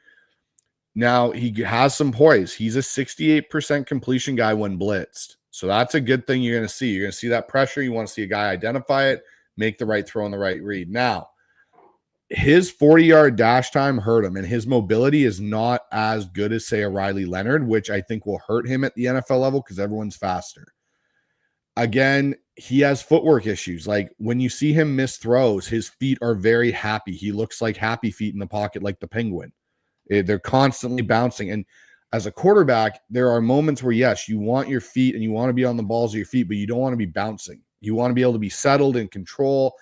Now, he has some poise. He's a 68% completion guy when blitzed. So that's a good thing you're going to see. You're going to see that pressure. You want to see a guy identify it, make the right throw and the right read. Now, his 40-yard dash time hurt him, and his mobility is not as good as, say, a Riley Leonard, which I think will hurt him at the NFL level because everyone's faster. Again, he has footwork issues. Like when you see him miss throws, his feet are very happy. He looks like happy feet in the pocket, like the penguin. They're constantly bouncing. And as a quarterback, there are moments where, yes, you want your feet and you want to be on the balls of your feet, but you don't want to be bouncing. You want to be able to be settled in control,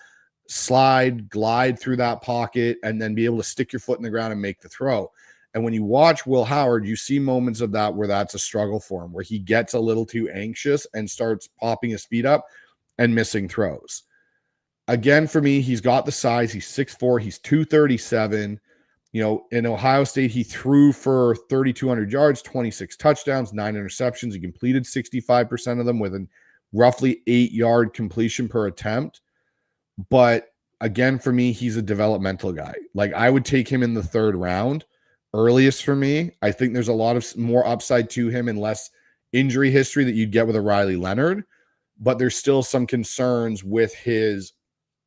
slide, glide through that pocket, and then be able to stick your foot in the ground and make the throw. And when you watch Will Howard, you see moments of that where that's a struggle for him, where he gets a little too anxious and starts popping his feet up and missing throws. Again, for me, he's got the size. He's 6'4", he's 237. You know, in Ohio State, he threw for 3,200 yards, 26 touchdowns, 9 interceptions. He completed 65% of them with a roughly 8-yard completion per attempt. But again, for me, he's a developmental guy. Like I would take him in the 3rd round, earliest for me. I think there's a lot of more upside to him and less injury history that you'd get with a Riley Leonard. But there's still some concerns with his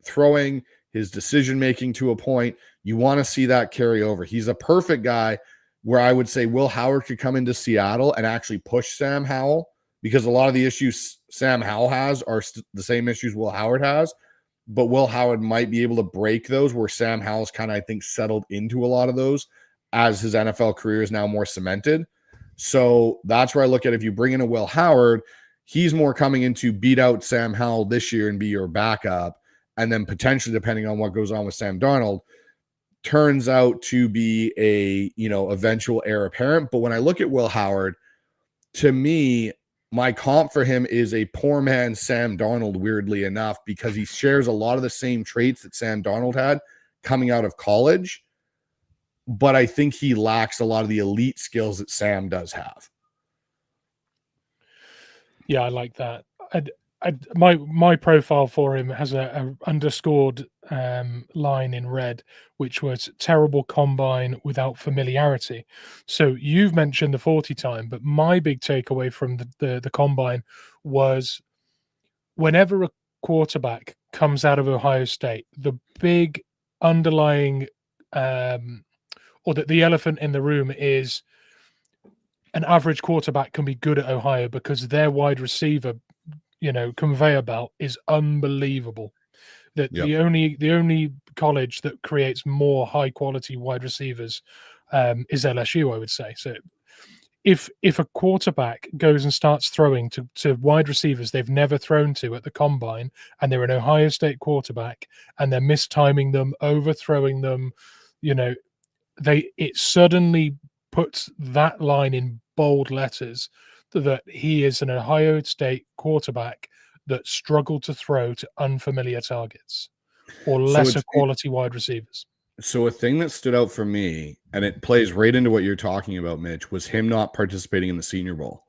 throwing, his decision-making to a point. You want to see that carry over. He's a perfect guy where I would say Will Howard could come into Seattle and actually push Sam Howell, because a lot of the issues Sam Howell has are the same issues Will Howard has, but Will Howard might be able to break those where Sam Howell's kind of, I think, settled into a lot of those as his NFL career is now more cemented. So that's where I look at, if you bring in a Will Howard, he's more coming in to beat out Sam Howell this year and be your backup. And then potentially, depending on what goes on with Sam Darnold, turns out to be a, you know, eventual heir apparent. But when I look at Will Howard, to me, my comp for him is a poor man Sam Darnold, weirdly enough, because he shares a lot of the same traits that Sam Darnold had coming out of college. But I think he lacks a lot of the elite skills that Sam does have.
Yeah, I like that. My profile for him has a underscored line in red, which was terrible combine without familiarity. So you've mentioned the 40 time, but my big takeaway from the combine was whenever a quarterback comes out of Ohio State, the big underlying or that the elephant in the room is an average quarterback can be good at Ohio because their wide receiver, you know, conveyor belt is unbelievable. That the only college that creates more high quality wide receivers is LSU, I would say. So if a quarterback goes and starts throwing to wide receivers they've never thrown to at the combine, and they're an Ohio State quarterback and they're mistiming them, overthrowing them, you know, it suddenly puts that line in bold letters that he is an Ohio State quarterback that struggled to throw to unfamiliar targets or lesser quality wide receivers.
So a thing that stood out for me, and it plays right into what you're talking about, Mitch, was him not participating in the Senior Bowl.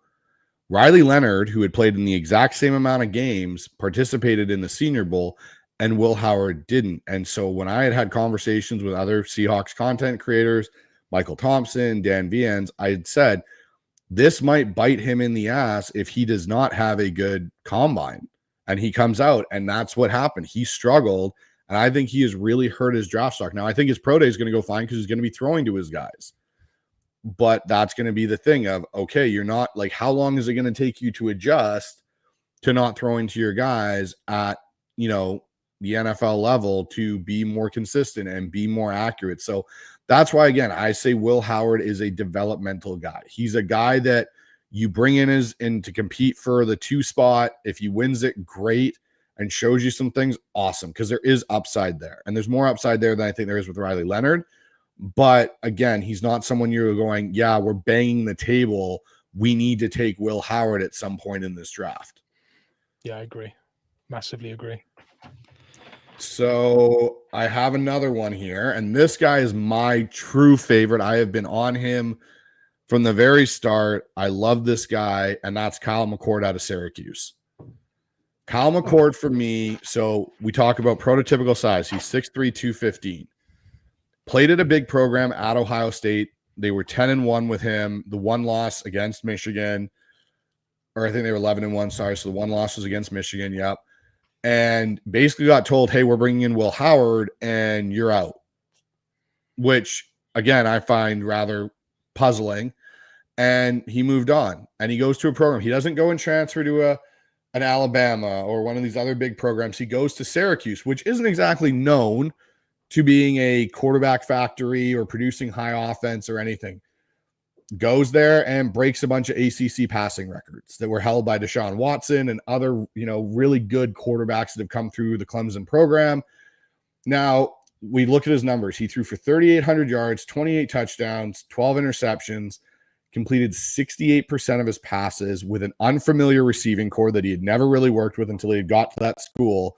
Riley Leonard, who had played in the exact same amount of games, participated in the Senior Bowl, and Will Howard didn't. And so when I had conversations with other Seahawks content creators, Michael Thompson, Dan Viens, I had said, this might bite him in the ass if he does not have a good combine and he comes out, and that's what happened. He struggled, and I think he has really hurt his draft stock. Now, I think his pro day is going to go fine because he's going to be throwing to his guys. But that's going to be the thing of, okay, you're not, like, how long is it going to take you to adjust to not throwing to your guys at, you know, the NFL level to be more consistent and be more accurate? So that's why, again, I say Will Howard is a developmental guy. He's a guy that you bring in to compete for the 2 spot. If he wins it, great, and shows you some things, awesome, because there is upside there. And there's more upside there than I think there is with Riley Leonard. But again, he's not someone you're going, yeah, we're banging the table, we need to take Will Howard at some point in this draft.
Yeah, I agree. Massively agree.
So I have another one here, and this guy is my true favorite. I have been on him from the very start. I love this guy, and that's Kyle McCord out of Syracuse. Kyle McCord for me, so we talk about prototypical size. He's 6'3", 215. Played at a big program at Ohio State. They were 10-1 with him. The one loss against Michigan, or I think they were 11-1, sorry. So the one loss was against Michigan, yep. and basically got told, hey, we're bringing in Will Howard and you're out, which again, I find rather puzzling. And he moved on and he goes to a program. He doesn't go and transfer to an Alabama or one of these other big programs. He goes to Syracuse, which isn't exactly known to being a quarterback factory or producing high offense or anything. Goes there and breaks a bunch of ACC passing records that were held by Deshaun Watson and other, really good quarterbacks that have come through the Clemson program. Now, we look at his numbers. He threw for 3,800 yards, 28 touchdowns, 12 interceptions, completed 68% of his passes with an unfamiliar receiving core that he had never really worked with until he had got to that school.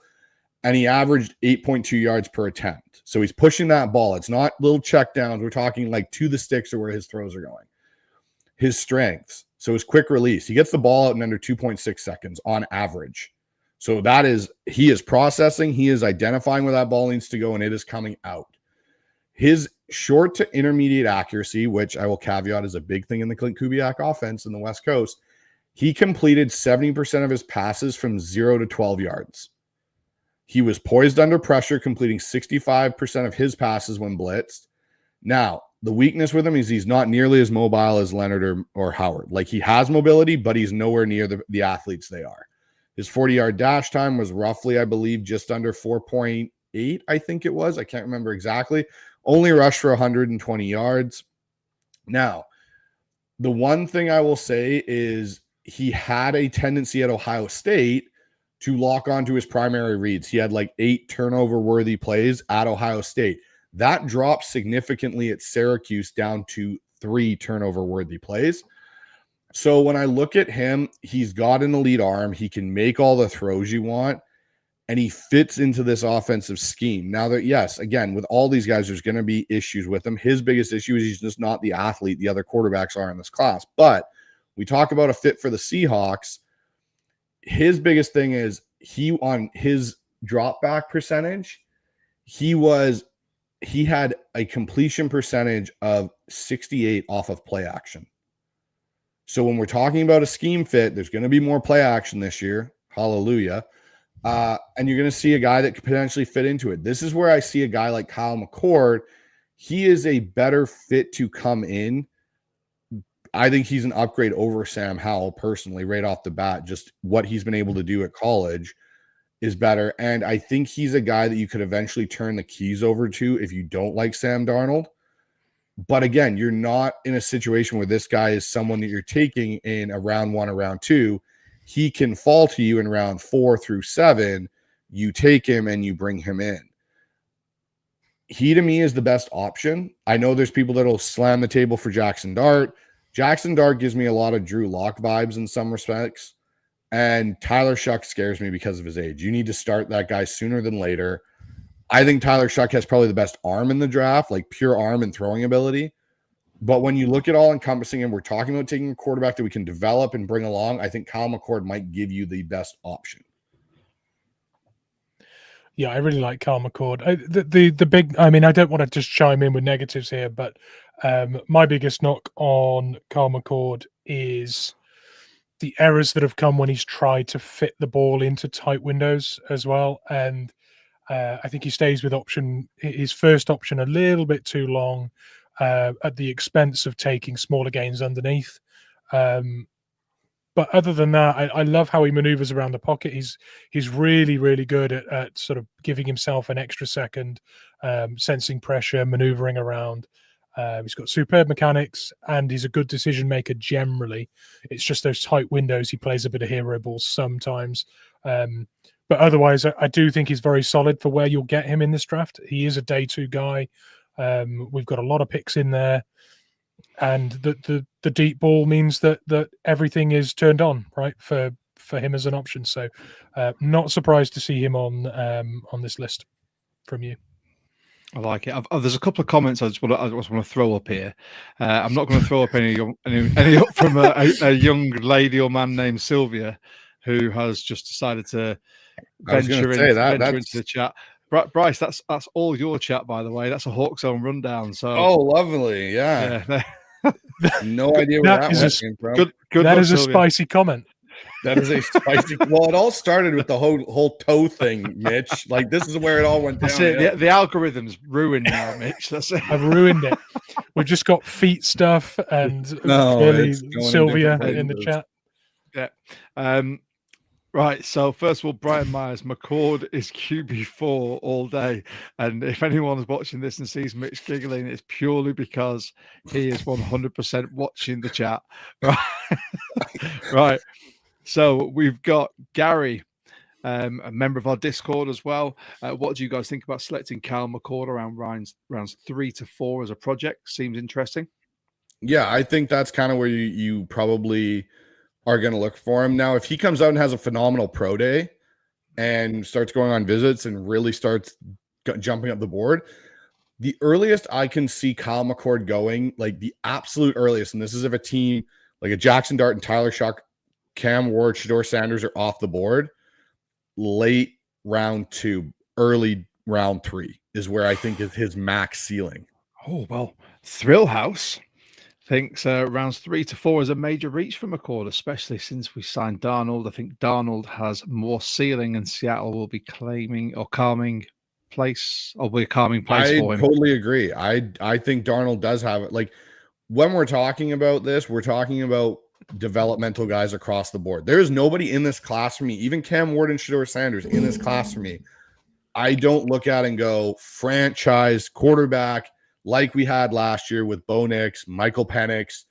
And he averaged 8.2 yards per attempt. So he's pushing that ball. It's not little check downs. We're talking like to the sticks or where his throws are going. His strengths. So his quick release. He gets the ball out in under 2.6 seconds on average. So he is processing. He is identifying where that ball needs to go, and it is coming out. His short to intermediate accuracy, which I will caveat is a big thing in the Clint Kubiak offense in the West Coast. He completed 70% of his passes from 0 to 12 yards. He was poised under pressure, completing 65% of his passes when blitzed. Now, the weakness with him is he's not nearly as mobile as Leonard or Howard. Like, he has mobility, but he's nowhere near the athletes they are. His 40-yard dash time was roughly, I believe, just under 4.8, I think it was. I can't remember exactly. Only rushed for 120 yards. Now, the one thing I will say is he had a tendency at Ohio State to lock onto his primary reads. He had like 8 turnover-worthy plays at Ohio State. That dropped significantly at Syracuse down to 3 turnover-worthy plays. So when I look at him, he's got an elite arm. He can make all the throws you want, and he fits into this offensive scheme. Now that, yes, again, with all these guys, there's going to be issues with him. His biggest issue is he's just not the athlete the other quarterbacks are in this class. But we talk about a fit for the Seahawks. His biggest thing is on his drop back percentage, he had a completion percentage of 68 off of play action. So when we're talking about a scheme fit, there's going to be more play action this year. Hallelujah. And you're going to see a guy that could potentially fit into it. This is where I see a guy like Kyle McCord. He is a better fit to come in. I think he's an upgrade over Sam Howell personally, right off the bat. Just what he's been able to do at college is better. And I think he's a guy that you could eventually turn the keys over to if you don't like Sam Darnold. But again, you're not in a situation where this guy is someone that you're taking in a round 1 or round 2. He can fall to you in round 4 through 7. You take him and you bring him in. He, to me, is the best option. I know there's people that'll slam the table for Jackson Dart. Jackson Dart gives me a lot of Drew Lock vibes in some respects. And Tyler Shuck scares me because of his age. You need to start that guy sooner than later. I think Tyler Shuck has probably the best arm in the draft, like pure arm and throwing ability. But when you look at all encompassing, and we're talking about taking a quarterback that we can develop and bring along, I think Kyle McCord might give you the best option.
Yeah, I really like Kyle McCord. The big, I mean, I don't want to just chime in with negatives here, but my biggest knock on Kyle McCord is the errors that have come when he's tried to fit the ball into tight windows as well. And I think he stays with his first option a little bit too long at the expense of taking smaller gains underneath. But other than that, I love how he maneuvers around the pocket. He's really, really good at sort of giving himself an extra second, sensing pressure, maneuvering around. He's got superb mechanics, and he's a good decision maker generally. It's just those tight windows. He plays a bit of hero ball sometimes. But otherwise, I do think he's very solid for where you'll get him in this draft. He is a day 2 guy. We've got a lot of picks in there. And the deep ball means that everything is turned on, right, for him as an option. So not surprised to see him on this list from you.
I like it. There's a couple of comments I just want to throw up here. I'm not going to throw up any up from a young lady or man named Sylvia, who has just decided to venture into the chat. Bryce, that's all your chat, by the way. That's a HawksZone Rundown. So,
oh, lovely, yeah. No idea where that came from.
That is a spicy comment.
That is a spicy. Well, it all started with the whole toe thing, Mitch. Like this is where it all went down.
That's it. The algorithm's ruined now, Mitch. That's it.
I've ruined it. We've just got feet stuff and clearly
it's going in
Sylvia
different
in the
places.
chat.
Yeah. Right. So first of all, Brian Myers, McCord is QB4 all day. And if anyone's watching this and sees Mitch giggling, it's purely because he is 100% watching the chat. Right. Right. So we've got Gary, a member of our Discord as well. What do you guys think about selecting Cal McCord around rounds 3 to 4 as a project? Seems interesting.
Yeah, I think that's kind of where you probably are going to look for him. Now, if he comes out and has a phenomenal pro day and starts going on visits and really starts jumping up the board, the earliest I can see Kyle McCord going, like the absolute earliest, and this is if a team like a Jackson Dart and Tyler Shock, Cam Ward, Shador Sanders are off the board, late round 2, early round 3 is where I think is his max ceiling.
Oh, well, Thrill House thinks rounds 3 to 4 is a major reach for McCord, especially since we signed Darnold. I think Darnold has more ceiling, and Seattle will be calming place for him.
I totally agree. I think Darnold does have it. Like when we're talking about this, we're talking about developmental guys across the board. There is nobody in this class for me, even Cam Ward and Shador Sanders in this class for me. I don't look at and go franchise quarterback like we had last year with Bo Nix, Michael Penix,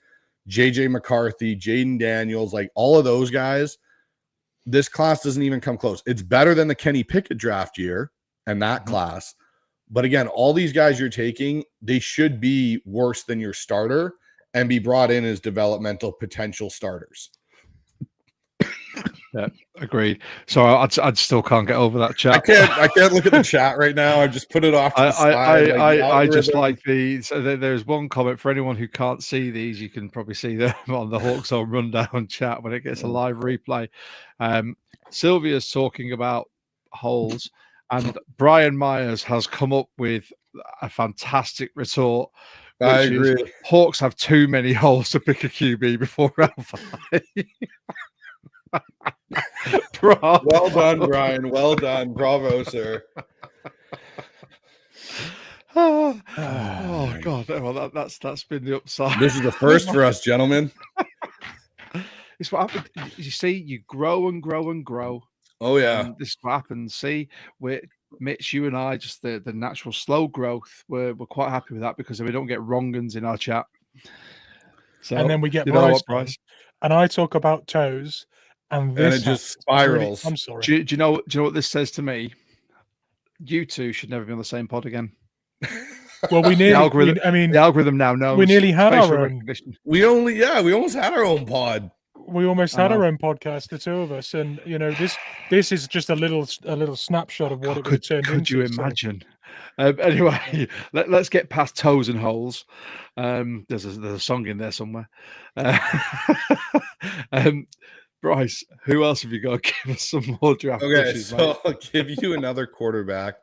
JJ McCarthy, Jaden Daniels, like all of those guys. This class doesn't even come close. It's better than the Kenny Pickett draft year and that class. But again, all these guys you're taking, they should be worse than your starter and be brought in as developmental potential starters.
Yeah, agreed. So I still can't get over that chat.
I can't look at the chat right now. I just put it off to the side.
I just like so there's one comment for anyone who can't see these. You can probably see them on the HawksZone Rundown chat when it gets a live replay. Sylvia's talking about holes, and Brian Myers has come up with a fantastic retort.
I agree.
Hawks have too many holes to pick a QB before round 5.
Well done, Brian. Well done. Bravo, sir.
Oh God. Well, that's been the upside.
This is the first for us, gentlemen.
It's what happens. You see, you grow and grow and grow.
Oh yeah.
And this is what happens. See, Mitch, you and I, just the natural slow growth. We're quite happy with that because we don't get wrong-uns in our chat. So,
and then we get Bryce, and I talk about toes. And
it just spirals.
Really, I'm sorry.
Do you know what this says to me? You two should never be on the same pod again.
Well, we nearly.
The algorithm now knows.
We nearly had our own.
We almost had our own pod.
We almost had our own podcast, the two of us, and this is just a little snapshot of what it would turn into.
Could you imagine? Anyway, let's get past toes and holes. There's a song in there somewhere. Bryce, who else have you got? Give us some more draft.
Okay,
pushes,
so
mate.
I'll give you another quarterback.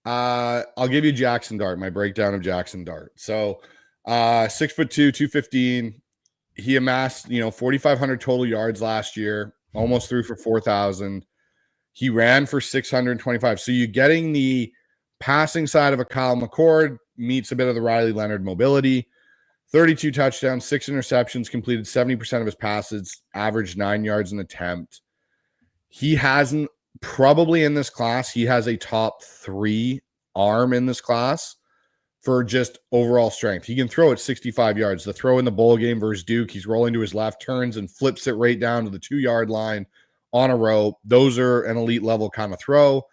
I'll give you Jackson Dart, my breakdown of Jackson Dart. So 6'2", 215. He amassed, 4,500 total yards last year, almost threw for 4,000. He ran for 625. So you're getting the passing side of a Kyle McCord, meets a bit of the Riley Leonard mobility. 32 touchdowns, 6 interceptions, completed 70% of his passes, averaged 9 yards an attempt. He hasn't, probably in this class, he has a top 3 arm in this class for just overall strength. He can throw at 65 yards. The throw in the bowl game versus Duke, he's rolling to his left, turns and flips it right down to the 2-yard line on a rope. Those are an elite level kind of throw.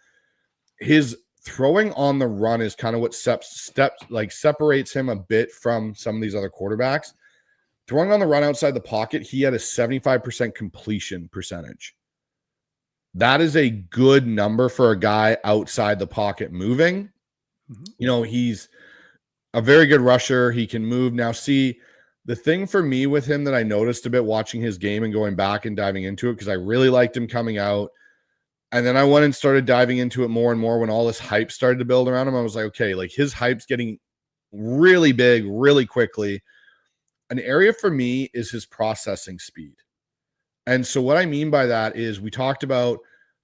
His throwing on the run is kind of what separates him a bit from some of these other quarterbacks. Throwing on the run outside the pocket, he had a 75% completion percentage. That is a good number for a guy outside the pocket moving. Mm-hmm. He's a very good rusher. He can move. Now, see, the thing for me with him that I noticed a bit watching his game and going back and diving into it, because I really liked him coming out. And then I went and started diving into it more and more when all this hype started to build around him. I was like, okay, like his hype's getting really big, really quickly. An area for me is his processing speed. And so what I mean by that is we talked about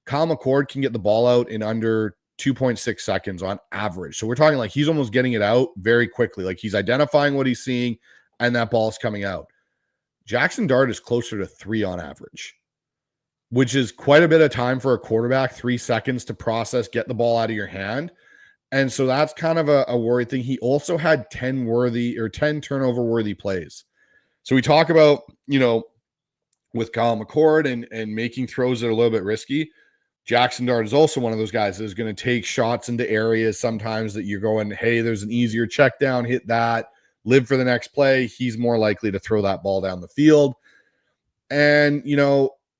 Kyle McCord can get the ball out in under 2.6 seconds on average. So we're talking like he's almost getting it out very quickly. Like he's identifying what he's seeing and that ball's coming out. Jackson Dart is closer to 3 on average, which is quite a bit of time for a quarterback, 3 seconds to process, get the ball out of your hand. And so that's kind of a worry thing. He also had 10 turnover worthy plays. So we talk about, with Kyle McCord and making throws that are a little bit risky. Jackson Dart is also one of those guys that is going to take shots into areas sometimes that you're going, hey, there's an easier check down, hit that, live for the next play. He's more likely to throw that ball down the field. And,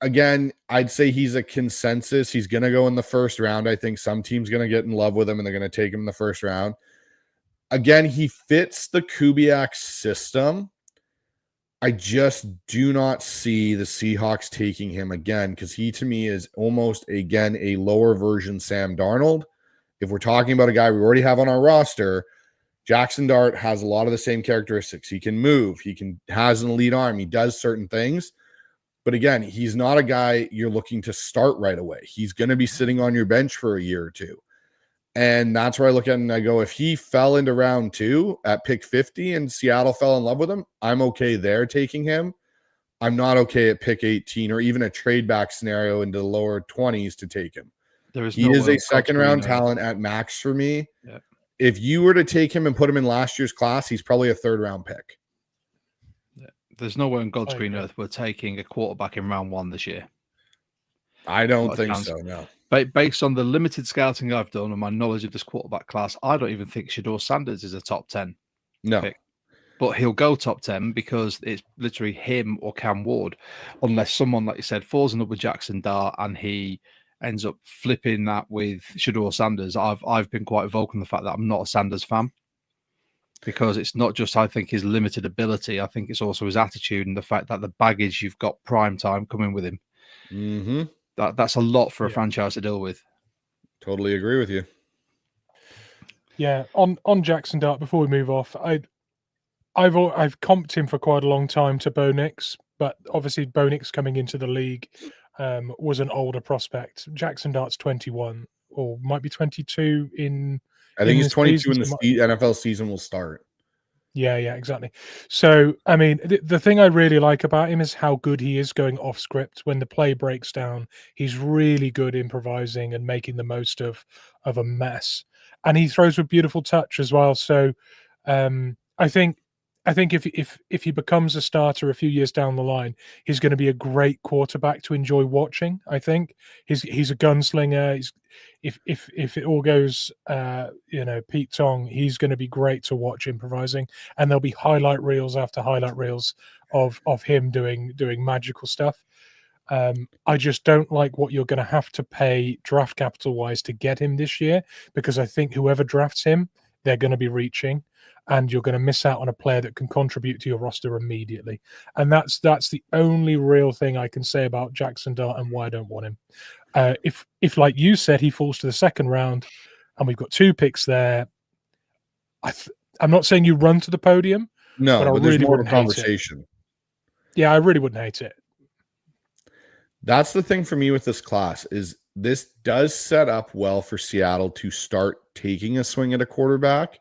again, I'd say he's a consensus. He's going to go in the first round. I think some team's going to get in love with him and they're going to take him in the first round. Again, he fits the Kubiak system. I just do not see the Seahawks taking him again because he, to me, is almost, again, a lower version Sam Darnold. If we're talking about a guy we already have on our roster, Jackson Dart has a lot of the same characteristics. He can move. Has an elite arm. He does certain things. But again, he's not a guy you're looking to start right away. He's going to be sitting on your bench for a year or two. And that's where I look at it and I go, if he fell into round 2 at pick 50 and Seattle fell in love with him, I'm okay there taking him. I'm not okay at pick 18 or even a trade back scenario into the lower 20s to take him. He is a second round talent at max for me.
Yeah.
If you were to take him and put him in last year's class, he's probably a 3rd round pick.
Yeah. There's nowhere in God's green earth we're taking a quarterback in round 1 this year.
I don't think so, no.
But based on the limited scouting I've done and my knowledge of this quarterback class, I don't even think Shedeur Sanders is a top 10 pick. But he'll go top 10 because it's literally him or Cam Ward, unless someone, like you said, falls in love with Jackson Dart and he ends up flipping that with Shedeur Sanders. I've been quite vocal in the fact that I'm not a Sanders fan because it's not just, I think, his limited ability. I think it's also his attitude and the fact that the baggage you've got prime time coming with him.
Mm-hmm.
That's a lot for a franchise to deal with.
Totally agree with you.
Yeah, on Jackson Dart, before we move off, I've comped him for quite a long time to Bo Nix, but obviously Bo Nix coming into the league was an older prospect. Jackson Dart's 21 or might be 22 in.
I think he's 22 in the NFL season will start.
Yeah, exactly. So, I mean, the thing I really like about him is how good he is going off script. When the play breaks down, he's really good improvising and making the most of a mess. And he throws with beautiful touch as well. So, I think if he becomes a starter a few years down the line, he's going to be a great quarterback to enjoy watching. I think he's a gunslinger. If it all goes, Pete Tong, he's going to be great to watch improvising, and there'll be highlight reels after highlight reels of him doing magical stuff. I just don't like what you're going to have to pay draft capital wise to get him this year, because I think whoever drafts him, they're going to be reaching. And you're going to miss out on a player that can contribute to your roster immediately. And that's the only real thing I can say about Jackson Dart and why I don't want him. If like you said, he falls to the 2nd round and we've got 2 picks there, I'm not saying you run to the podium.
No, but there's
really
more of a conversation.
Yeah, I really wouldn't hate it.
That's the thing for me with this class is this does set up well for Seattle to start taking a swing at a quarterback.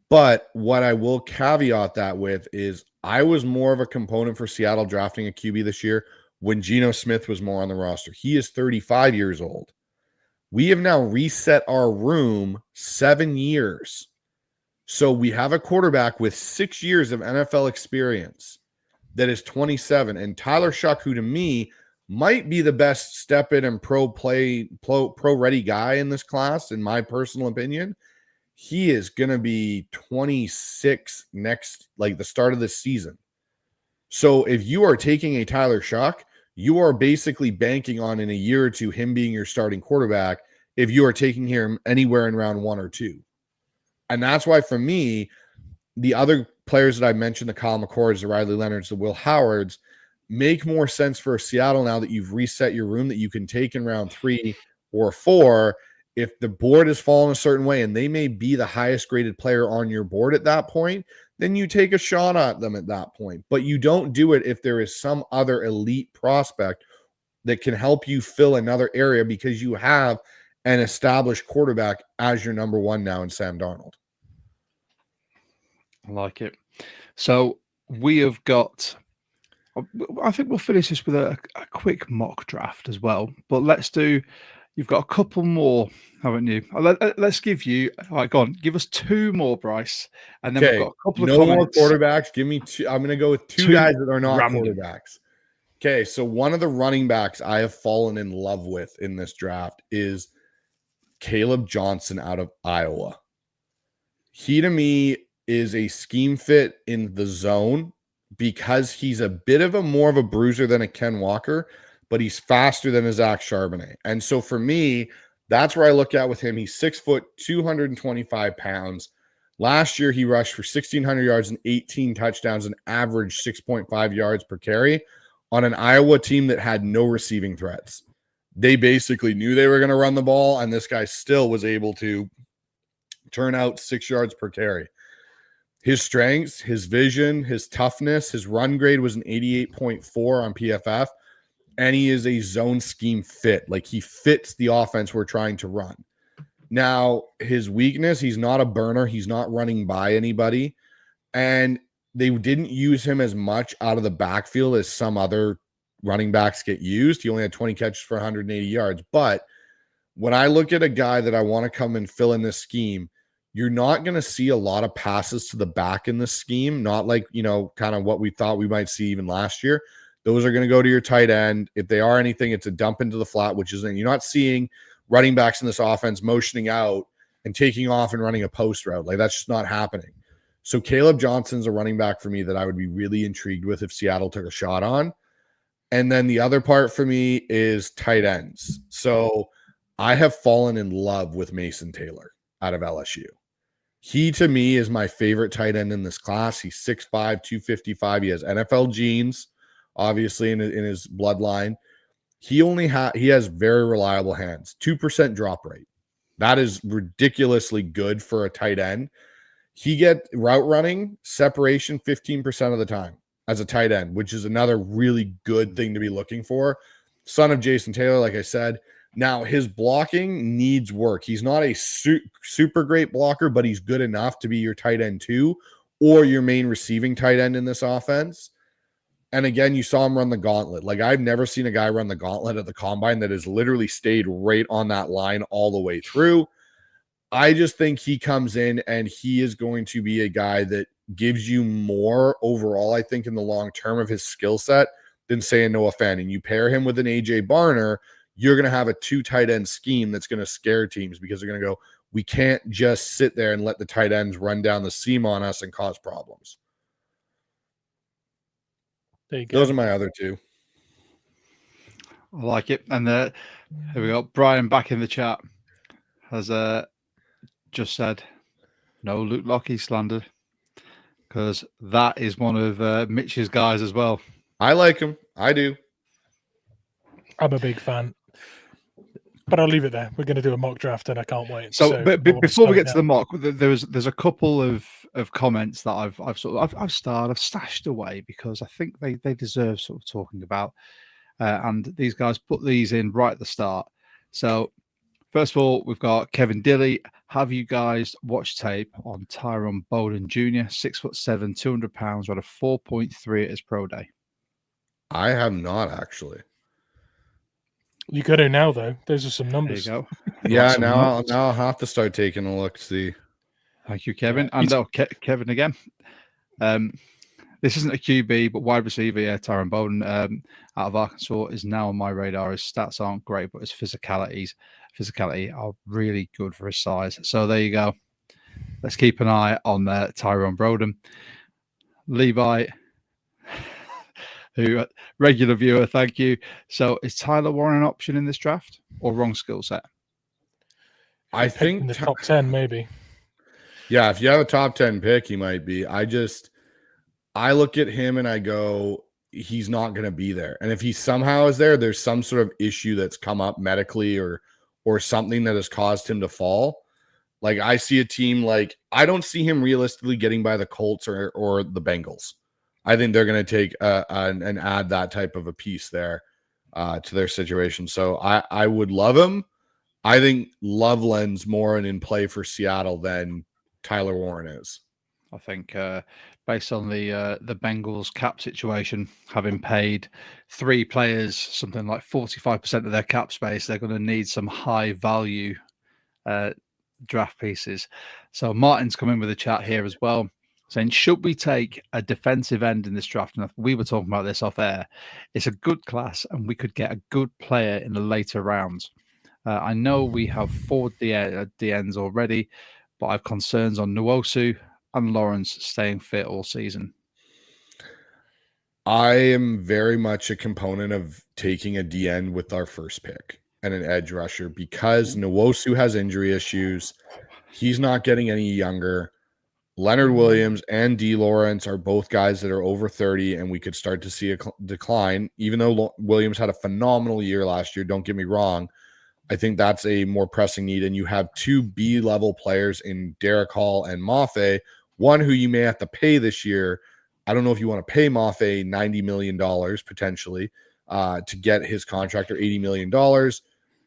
But what I will caveat that with is I was more of a component for Seattle drafting a QB this year when Geno Smith was more on the roster. He is 35 years old. We have now reset our room 7 years. So we have a quarterback with 6 years of NFL experience that is 27. And Tyler Shuck, who to me might be the best step in and pro ready guy in this class, in my personal opinion. He is going to be 26 next, like the start of this season. So if you are taking a Tyler Shuck, you are basically banking on in a year or two him being your starting quarterback if you are taking him anywhere in round 1 or 2. And that's why for me, the other players that I mentioned, the Kyle McCords, the Riley Leonards, the Will Howards, make more sense for Seattle now that you've reset your room that you can take in round 3 or 4 if the board is falling a certain way and they may be the highest graded player on your board at that point, then you take a shot at them at that point. But you don't do it if there is some other elite prospect that can help you fill another area because you have an established quarterback as your number one now in Sam Darnold.
I like it. So we have got, I think we'll finish this with a quick mock draft as well. But you've got a couple more, haven't you? Let's give you, all right, go on, give us two more, Bryce. And then we've got a couple of comments.
No more quarterbacks. Give me two. I'm going to go with two guys that are not quarterbacks. Okay, so one of the running backs I have fallen in love with in this draft is Caleb Johnson out of Iowa. He, to me, is a scheme fit in the zone because he's a bit of a more of a bruiser than a Ken Walker, but he's faster than a Zach Charbonnet. And so for me, that's where I look at with him. He's 6 foot, 225 pounds. Last year, he rushed for 1,600 yards and 18 touchdowns and averaged 6.5 yards per carry on an Iowa team that had no receiving threats. They basically knew they were going to run the ball, and this guy still was able to turn out 6 yards per carry. His strengths, his vision, his toughness, his run grade was an 88.4 on PFF, and he is a zone scheme fit. Like, he fits the offense we're trying to run. Now, his weakness, he's not a burner. He's not running by anybody, and they didn't use him as much out of the backfield as some other running backs get used. He only had 20 catches for 180 yards. But when I look at a guy that I want to come and fill in this scheme, you're not going to see a lot of passes to the back in this scheme. Not like, kind of what we thought we might see even last year. Those are going to go to your tight end. If they are anything, it's a dump into the flat, which is, you're not seeing running backs in this offense motioning out and taking off and running a post route. Like, that's just not happening. So Caleb Johnson's a running back for me that I would be really intrigued with if Seattle took a shot on. And then the other part for me is tight ends. So I have fallen in love with Mason Taylor out of LSU. He, to me, is my favorite tight end in this class. He's 6'5", 255. He has NFL genes, obviously, in his bloodline. He has very reliable hands, 2% drop rate. That is ridiculously good for a tight end. He get route running separation 15% of the time as a tight end, which is another really good thing to be looking for. Son of Jason Taylor, like I said. Now, his blocking needs work. He's not a super great blocker, but he's good enough to be your tight end 2 or your main receiving tight end in this offense. And again, you saw him run the gauntlet. Like, I've never seen a guy run the gauntlet at the combine that has literally stayed right on that line all the way through. I just think he comes in and he is going to be a guy that gives you more overall, I think, in the long term of his skill set than, say, a Noah Fant. And you pair him with an AJ Barner, you're going to have a 2 tight end scheme that's going to scare teams because they're going to go, we can't just sit there and let the tight ends run down the seam on us and cause problems.
There you go.
Those are my other 2.
I like it. And here we go. Brian back in the chat has just said, no Luke Lockie slander, because that is one of Mitch's guys as well.
I like him. I do.
I'm a big fan. But I'll leave it there. We're going to do a mock draft, and I can't wait.
So but before we get to the mock, there's a couple of comments that I've stashed away because I think they deserve sort of talking about. And these guys put these in right at the start. So first of all, we've got Kevin Dilly. Have you guys watched tape on Tyrone Bowden Jr., 6'7", 200 pounds, ran a 4.3 at his pro day?
I have not, actually.
You got to now, though. Those are some numbers.
There you go.
Yeah, now I'll have to start taking a look, see.
Thank you, Kevin. And Kevin again. This isn't a QB, but wide receiver, yeah, Tyrone Bowden out of Arkansas is now on my radar. His stats aren't great, but his physicality are really good for his size. So there you go. Let's keep an eye on Tyrone Bowden. Levi, who regular viewer, thank you. So is Tyler Warren an option in this draft or wrong skill set?
I think
in the top 10, maybe.
Yeah, if you have a top 10 pick, he might be. I look at him and I go, he's not going to be there. And if he somehow is there, there's some sort of issue that's come up medically or or something that has caused him to fall. Like I see a team like I don't see him realistically getting by the Colts or the Bengals. I think they're going to take and add that type of a piece there to their situation. So I would love him. I think Loveland's more in play for Seattle than Tyler Warren is.
I think based on the Bengals cap situation, having paid 3 players something like 45% of their cap space, they're going to need some high value draft pieces. So Martin's come in with a chat here as well, saying, should we take a defensive end in this draft? And we were talking about this off air. It's a good class and we could get a good player in the later rounds. I know we have forward the ends already, but I have concerns on Nwosu and Lawrence staying fit all season.
I am very much a component of taking a DN with our first pick and an edge rusher because Nwosu has injury issues. He's not getting any younger. Leonard Williams and D. Lawrence are both guys that are over 30, and we could start to see a decline, even though Williams had a phenomenal year last year. Don't get me wrong. I think that's a more pressing need. And you have 2 B-level players in Derek Hall and Mafe, one who you may have to pay this year. I don't know if you want to pay Mafe $90 million potentially to get his contract, or $80 million.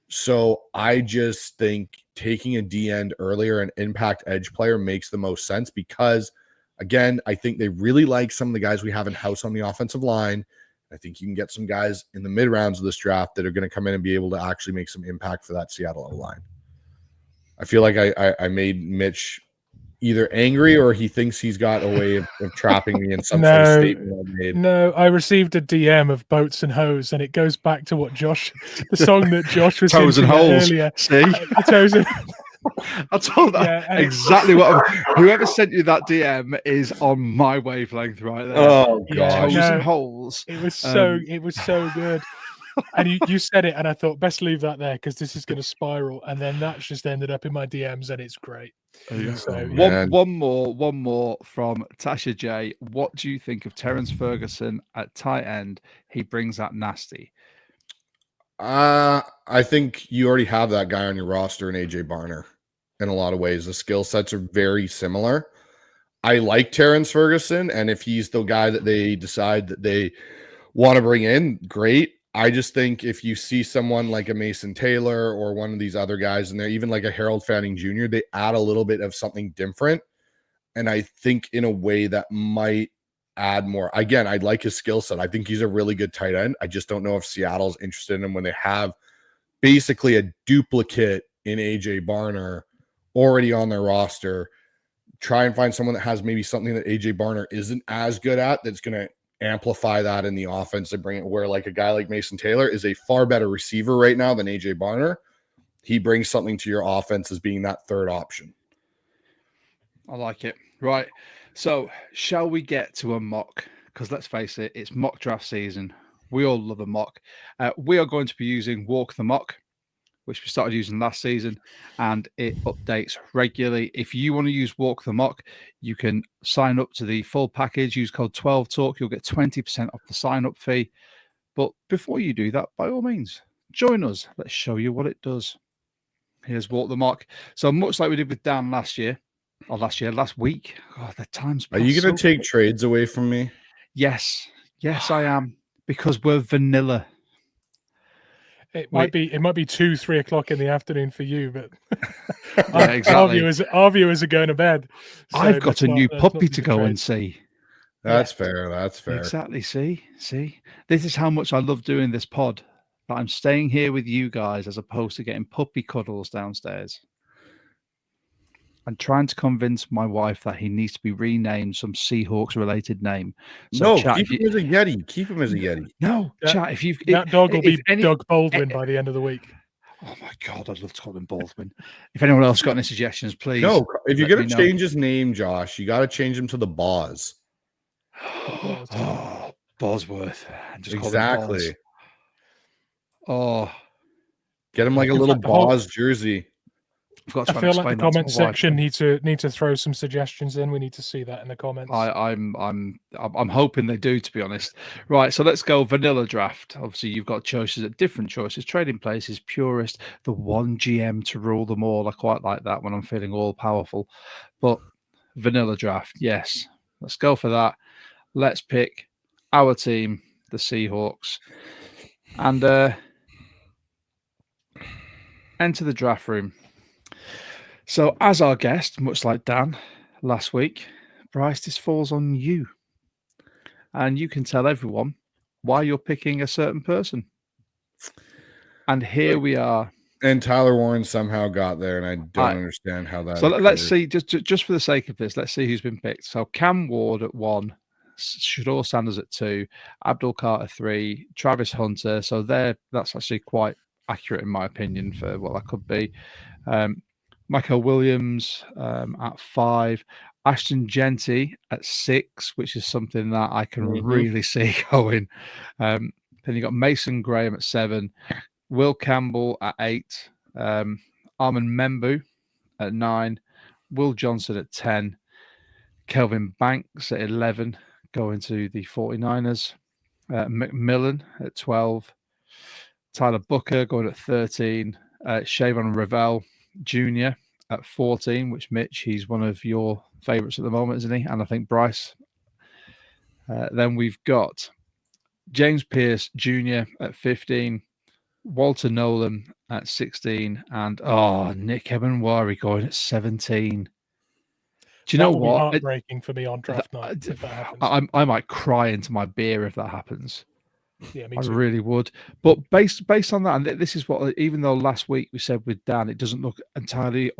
So I just think taking a D end earlier, an impact edge player, makes the most sense because, again, I think they really like some of the guys we have in house on the offensive line. I think you can get some guys in the mid rounds of this draft that are going to come in and be able to actually make some impact for that Seattle O-line. I feel like I made Mitch either angry or he thinks he's got a way of trapping me in some sort of statement I made.
No, I received a DM of Boats and Hose, and it goes back to what Josh, the song that Josh was
Toes and Holes.
earlier.
See?
Toes and
I told that exactly what whoever sent you that DM is on my wavelength right there.
Oh god,
Toes and Holes.
It was so good. And you said it, and I thought best leave that there because this is going to spiral. And then that's just ended up in my DMs, and it's great. So,
one more from Tasha J. What do you think of Terrence Ferguson at tight end? He brings that nasty.
I think you already have that guy on your roster in AJ Barner. In a lot of ways, the skill sets are very similar. I like Terrence Ferguson, and if he's the guy that they decide that they want to bring in, great. I just think if you see someone like a Mason Taylor or one of these other guys, and they're even like a Harold Fanning Jr., they add a little bit of something different. And I think in a way that might add more. Again, I like his skill set. I think he's a really good tight end. I just don't know if Seattle's interested in him when they have basically a duplicate in AJ Barner already on their roster. Try and find someone that has maybe something that AJ Barner isn't as good at that's going to amplify that in the offense and bring it where, like, a guy like Mason Taylor is a far better receiver right now than AJ Barner. He brings something to your offense as being that third option.
I like it. Right. So shall we get to a mock? Because let's face it, it's mock draft season. We all love a mock. We are going to be using Walk the Mock, which we started using last season, and it updates regularly. If you want to use Walk the Mock, you can sign up to the full package, use code 12TALK. You'll get 20% off the sign-up fee. But before you do that, by all means, join us. Let's show you what it does. Here's Walk the Mock. So much like we did with Dan last week. God, the time's
Are you going to take trades away from me?
Yes, I am, because we're vanilla.
It might be 2-3 o'clock in the afternoon for you, but
yeah, exactly.
Our viewers are going to bed. So
I've got a new puppy to go and see.
That's fair. That's fair.
Exactly. See, this is how much I love doing this pod. That I'm staying here with you guys as opposed to getting puppy cuddles downstairs. I'm trying to convince my wife that he needs to be renamed some Seahawks related name. So
no, keep him as a Yeti. Keep him as a Yeti.
No, chat.
That dog will be Doug Baldwin by the end of the week.
Oh my God, I'd love to call him Baldwin. If anyone else got any suggestions, please.
No, if you're going to change his name, Josh, you got to change him to the Boz.
Oh, Bosworth. Just
exactly.
Oh,
get him like a little Boz jersey.
I've got to
I
try
feel
and
like the
explain that to
comment
my wife.
section need to throw some suggestions in. We need to see that in the comments.
I'm hoping they do, to be honest. Right, so let's go vanilla draft. Obviously, you've got choices at different choices, trading places, purist, the one GM to rule them all. I quite like that when I'm feeling all powerful. But vanilla draft, yes, let's go for that. Let's pick our team, the Seahawks, and enter the draft room. So, as our guest, much like Dan last week, Bryce, this falls on you. And you can tell everyone why you're picking a certain person. And here we are.
And Tyler Warren somehow got there, and I don't understand how that.
So let's
occurred.
see, just for the sake of this, let's see who's been picked. So Cam Ward at 1, Shador Sanders at 2, Abdul Carter 3, Travis Hunter. So that's actually quite accurate in my opinion for what that could be. Michael Williams at 5, Ashton Genty at 6, which is something that I can really see going. Then you got Mason Graham at 7, Will Campbell at 8, Armand Membu at 9, Will Johnson at 10, Kelvin Banks at 11, going to the 49ers, McMillan at 12, Tyler Booker going at 13, Shavon Ravel Jr. at 14, which Mitch, he's one of your favorites at the moment, isn't he? And I think Bryce. Then we've got James Pierce Jr. at 15, Walter Nolan at 16, and Nick Ebenwari going at 17. Do you know what?
Heartbreaking for me on draft night if that happens.
I might cry into my beer if that happens.
Yeah, me
I
too.
really would. But based on that, and this is what, even though last week we said with Dan, it doesn't look entirely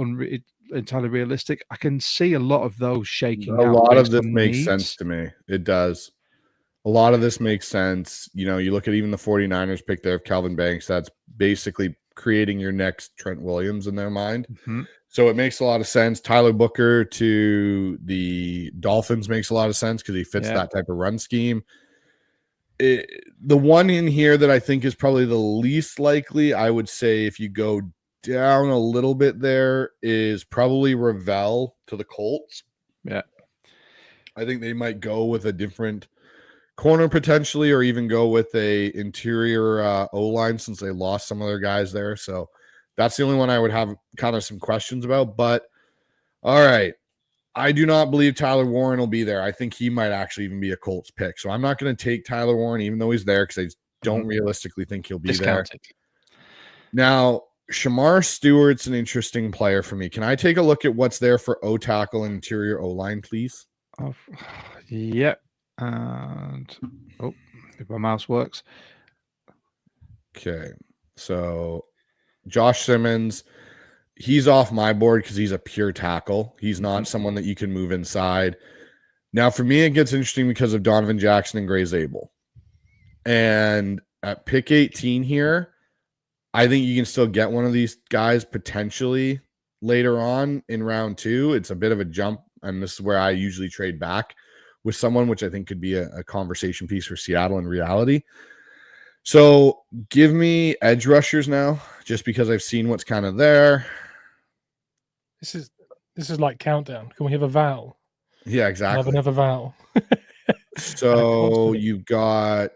realistic. I can see a lot of those shaking out.
A lot of this makes sense to me. It does. A lot of this makes sense. You know, you look at even the 49ers pick there of Calvin Banks. That's basically creating your next Trent Williams in their mind.
Mm-hmm.
So it makes a lot of sense. Tyler Booker to the Dolphins makes a lot of sense because he fits that type of run scheme. The one in here that I think is probably the least likely, I would say, if you go down a little bit there, is probably Ravel to the Colts.
Yeah.
I think they might go with a different corner potentially, or even go with a interior O-line since they lost some of their guys there. So that's the only one I would have kind of some questions about. But all right, I do not believe Tyler Warren will be there. I think he might actually even be a Colts pick. So I'm not going to take Tyler Warren, even though he's there, because I don't realistically think he'll be
discounted
there. Now, Shamar Stewart's an interesting player for me. Can I take a look at what's there for O-tackle and interior O-line, please?
Yep. And if my mouse works.
Okay. So Josh Simmons, he's off my board because he's a pure tackle. He's not someone that you can move inside. Now, for me, it gets interesting because of Donovan Jackson and Gray Zabel. And at pick 18 here, I think you can still get one of these guys potentially later on in round 2. It's a bit of a jump, and this is where I usually trade back with someone, which I think could be a conversation piece for Seattle in reality. So give me edge rushers now, just because I've seen what's kind of there.
This is like countdown. Can we have a vowel?
Yeah, exactly.
Have another vowel.
So you've got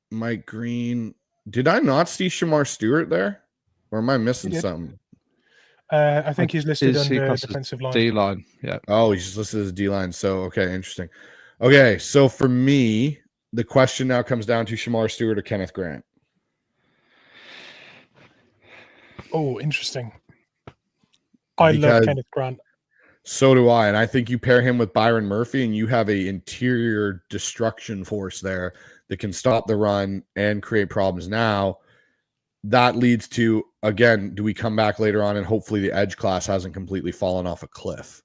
Mike Green. Did I not see Shamar Stewart there? Or am I missing something?
I think he's listed under defensive line.
D-line, yeah.
Oh, he's listed as D-line. So, okay, interesting. Okay, so for me, the question now comes down to Shamar Stewart or Kenneth Grant.
Oh, interesting. I love Kenneth Grant.
So do I. And I think you pair him with Byron Murphy and you have a interior destruction force there that can stop the run and create problems. Now, that leads to, again, do we come back later on and hopefully the edge class hasn't completely fallen off a cliff?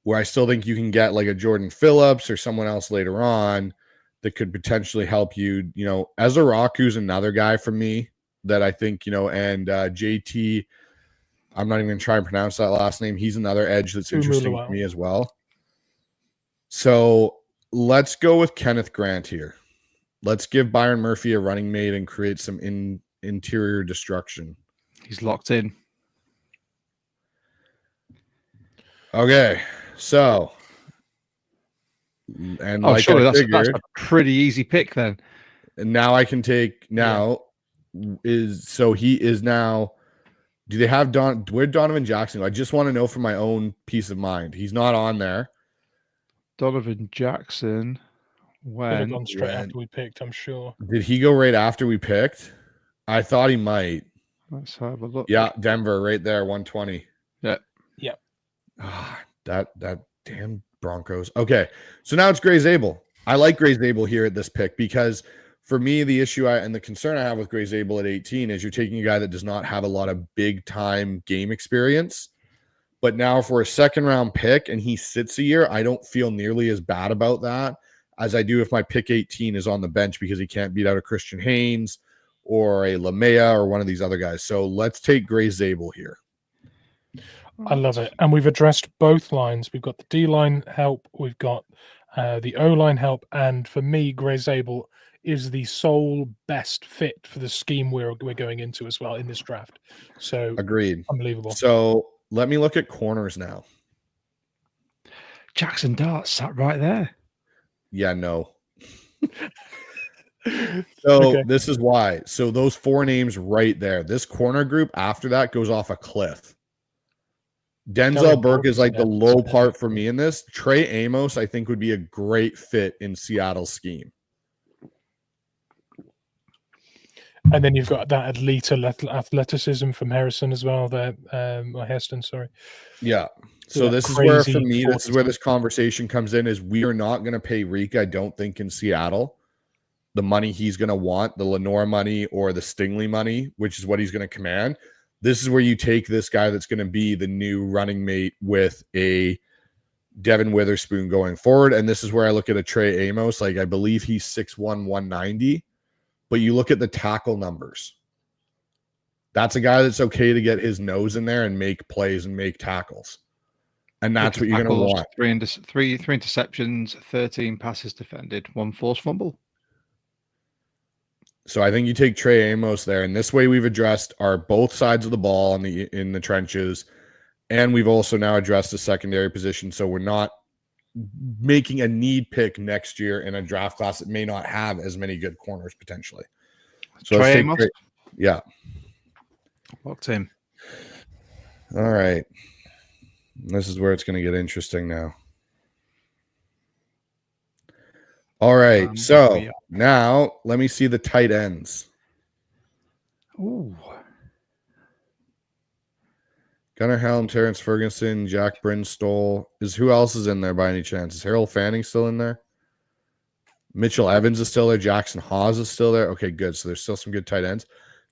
Where I still think you can get like a Jordan Phillips or someone else later on that could potentially help you. You know, Ezra Raku's another guy for me that I think, you know, and JT, I'm not even going to try and pronounce that last name. He's another edge that's interesting to me as well. So let's go with Kenneth Grant here. Let's give Byron Murphy a running mate and create some interior destruction.
He's locked in.
Okay, so and
Oh,
like
surely
I
that's
figured,
a pretty easy pick then.
and now I can take now he is now. Do they have where Donovan Jackson? I just want to know for my own peace of mind. He's not on there.
Donovan Jackson.
Could have
When
gone straight after we picked, I'm sure.
Did he go right after we picked? I thought he might.
let's have a look.
Yeah, Denver right there, 120.
Yeah.
That damn Broncos. Okay, so now it's Gray Zabel. I like Gray Zabel here at this pick because for me, the issue and the concern I have with Gray Zabel at 18 is you're taking a guy that does not have a lot of big time game experience. But now for a second round pick and he sits a year, I don't feel nearly as bad about that as I do if my pick 18 is on the bench because he can't beat out a Christian Haynes or a Lamea or one of these other guys. So let's take Gray Zabel here.
I love it. And we've addressed both lines. We've got the D-line help. We've got the O-line help. And for me, Gray Zabel is the sole best fit for the scheme we're going into as well in this draft. So
Agreed.
Unbelievable.
So let me look at corners now.
Jackson Dart sat right there.
Yeah, no. So This is why. So those four names right there. This corner group after that goes off a cliff. Denzel Burke is like the low part for me in this. Trey Amos, I think, would be a great fit in Seattle's scheme.
And then you've got that elite athleticism from Harrison as well. There, or Heston, sorry.
Yeah. So this is where, for me, this is where this conversation comes in. Is we are not going to pay Reek, I don't think, in Seattle the money he's going to want, the Lenore money or the Stingley money, which is what he's going to command. This is where you take this guy that's going to be the new running mate with a Devin Witherspoon going forward. And this is where I look at a Trey Amos. Like, I believe he's 6'1", 190. But you look at the tackle numbers. That's a guy that's okay to get his nose in there and make plays and make tackles. And that's what you're going to want.
Three interceptions, 13 passes defended, 1 forced fumble.
So I think you take Trey Amos there. And this way we've addressed our both sides of the ball in the trenches. And we've also now addressed the secondary position. So we're not making a need pick next year in a draft class that may not have as many good corners potentially. So
Trey Amos?
Yeah.
Locked in.
All right. This is where it's going to get interesting now. All right. So now let me see the tight ends.
Ooh.
Gunnar Helm, Terrence Ferguson, Jack Brinstall. Who else is in there by any chance? Is Harold Fanning still in there? Mitchell Evans is still there. Jackson Hawes is still there. Okay, good. So there's still some good tight ends.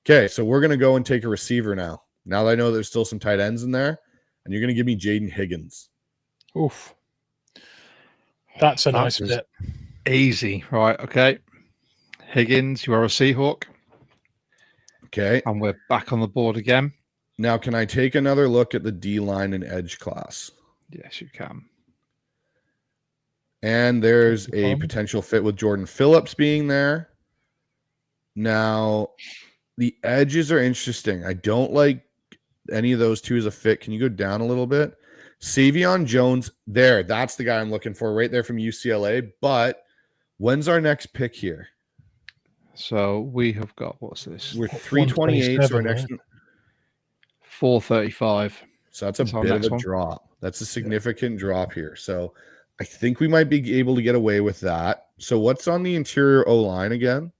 Okay, so we're going to go and take a receiver now. Now that I know there's still some tight ends in there, and you're going to give me Jaden Higgins.
Oof. That's a nice fit.
Easy. Right, okay. Higgins, you are a Seahawk.
Okay.
And we're back on the board again.
Now, can I take another look at the D-line and edge class?
Yes, you can.
And there's a potential fit with Jordan Phillips being there. Now, the edges are interesting. I don't like any of those two as a fit. Can you go down a little bit? Savion Jones, there. That's the guy I'm looking for right there from UCLA. But when's our next pick here?
So we have got, what's this?
We're 328. So our next
435.
So that's a bit of a drop. That's a significant drop here. So I think we might be able to get away with that. So what's on the interior O-line again?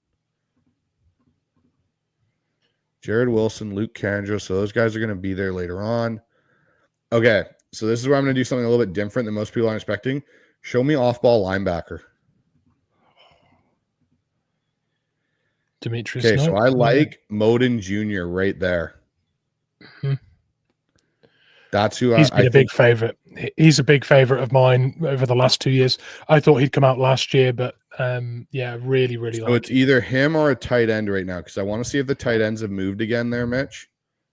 Jared Wilson, Luke Kandra. So those guys are going to be there later on. Okay. So this is where I'm going to do something a little bit different than most people aren't expecting. Show me off-ball linebacker.
Demetrius.
Okay, so I like Moden Jr. right there.
Mm-hmm.
That's who
he's been a big favorite. He's a big favorite of mine over the last 2 years. I thought he'd come out last year, but really, really.
So it's either him or a tight end right now because I want to see if the tight ends have moved again there, Mitch.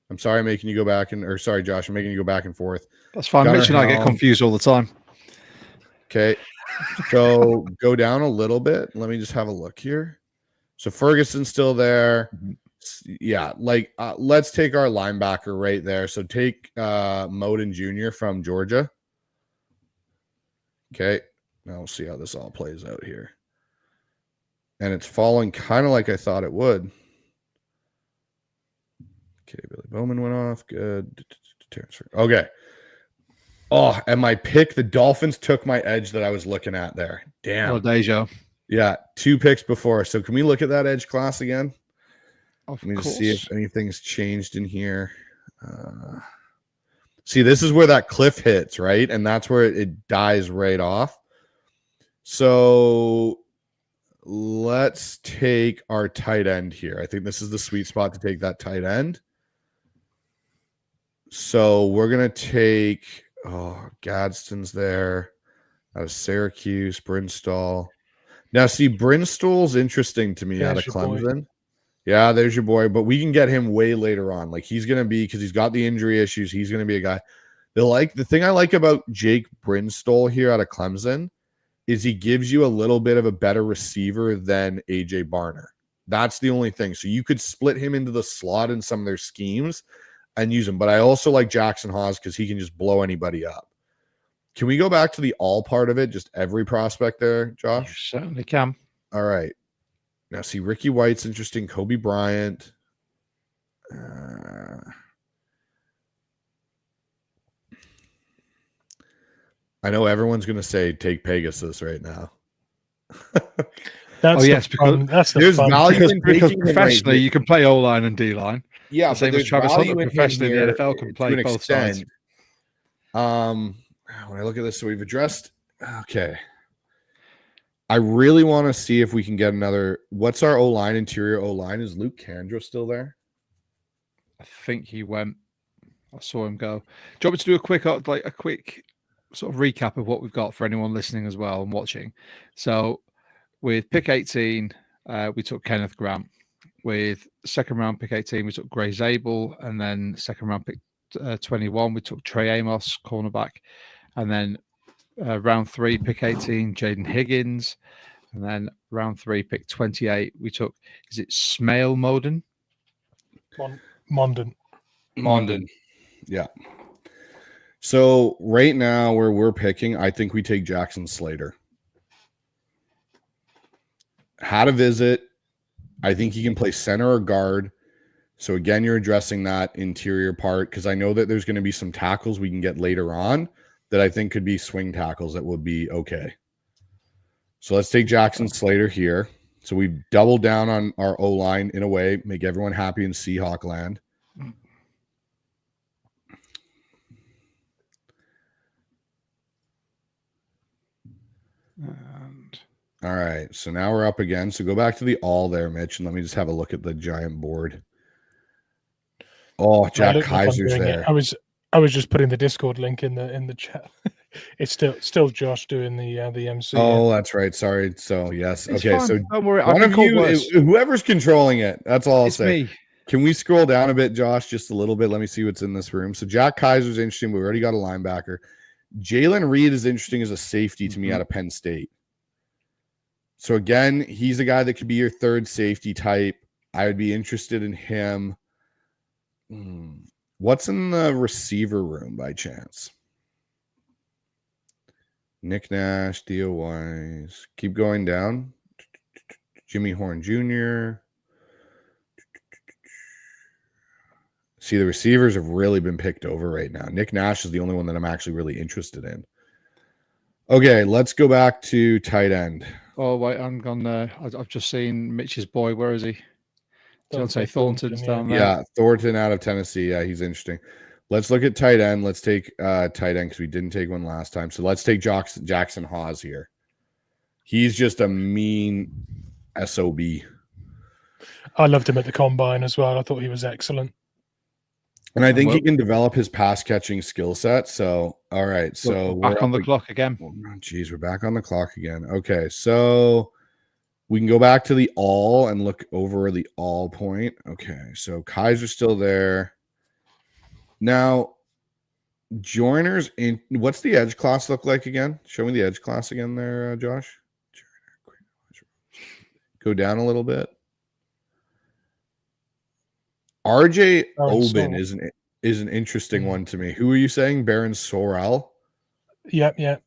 I'm sorry, I'm making you go back sorry, Josh, I'm making you go back and forth.
That's fine. Mitch and I get confused all the time.
Okay, so go down a little bit. Let me just have a look here. So Ferguson's still there. Yeah, let's take our linebacker right there. So take Moden Jr. from Georgia. Okay. Now we'll see how this all plays out here. And it's falling kind of like I thought it would. Okay, Billy Bowman went off. Good. Okay. Oh, and my pick, the Dolphins took my edge that I was looking at there. Damn.
Oh, Deja.
Yeah, 2 picks before. So can we look at that edge class again?
Of
Let me
course.
just see if anything's changed in here. See, this is where that cliff hits, right? And that's where it dies right off. So let's take our tight end here. I think this is the sweet spot to take that tight end. So we're going to take, Gadsden's there. Out of Syracuse, Brinstall. Now, see, Brinstall's interesting to me out of Clemson. Boy. Yeah, there's your boy. But we can get him way later on. Like, he's going to be, because he's got the injury issues, he's going to be a guy. The thing I like about Jake Brinstall here out of Clemson is he gives you a little bit of a better receiver than AJ Barner. That's the only thing. So you could split him into the slot in some of their schemes and use him. But I also like Jackson Haas because he can just blow anybody up. Can we go back to the all part of it? Just every prospect there, Josh?
You certainly can.
All right. Now, see, Ricky White's interesting. Kobe Bryant. I know everyone's going to say take Pegasus right now.
That's
yes, because
that's the
there's
fun.
value
because professionally you can play O-line and D-line.
Yeah,
the same as Travis Hunter professionally in the NFL can play both sides.
When I look at this, so we've addressed. Okay, I really want to see if we can get another. What's our O-line? Interior O-line, is Luke Kandra still there?
I think he went. I saw him go. Do you want me to do a quick sort of recap of what we've got for anyone listening as well and watching? So with pick 18, we took Kenneth Grant. With second round pick 18, we took Gray Zabel, and then second round pick 21, we took Trey Amos, cornerback, and then round 3, pick 18, Jaden Higgins, and then round 3, pick 28, we took, is it Smail Moden?
Mondon.
Yeah. So right now where we're picking, I think we take Jackson Slater. Had a visit. I think he can play center or guard. So again, you're addressing that interior part because I know that there's going to be some tackles we can get later on that I think could be swing tackles that would be okay. So let's take Jackson Slater here. So we've doubled down on our O-line in a way, make everyone happy in Seahawk land. All right, so now we're up again. So go back to the all there, Mitch, and let me just have a look at the giant board. Oh, Jack Kaiser's there.
I was just putting the Discord link in the chat. It's still Josh doing the MC.
Oh, that's right. Sorry. So yes,
it's
okay.
fun.
So
don't worry.
one of you, whoever's controlling it, that's all I'll say.
Me.
Can we scroll down a bit, Josh, just a little bit? Let me see what's in this room. So Jack Kaiser's interesting. We already got a linebacker. Jalen Reed is interesting as a safety to me out of Penn State. So again, he's a guy that could be your third safety type. I would be interested in him. What's in the receiver room by chance? Nick Nash, Theo Wise. Keep going down. Jimmy Horn Jr. See, the receivers have really been picked over right now. Nick Nash is the only one that I'm actually really interested in. Okay, let's go back to tight end.
Oh, wait, I'm gone there. I've just seen Mitch's boy. Where is he? Deontay Thornton's down there.
Yeah, Thornton out of Tennessee. Yeah, he's interesting. Let's look at tight end. Let's take tight end because we didn't take one last time. So let's take Jackson Haas here. He's just a mean SOB.
I loved him at the combine as well. I thought he was excellent.
And I think he can develop his pass catching skill set. So, all right. So
we're back on the clock again.
Geez, we're back on the clock again. Okay. So we can go back to the all and look over the all point. Okay. So Kaiser's still there. Now, Joiner's in. What's the edge class look like again? Show me the edge class again there, Josh. Go down a little bit. RJ Oben is an interesting one to me. Who are you saying? Baron Sorrell?
Yep.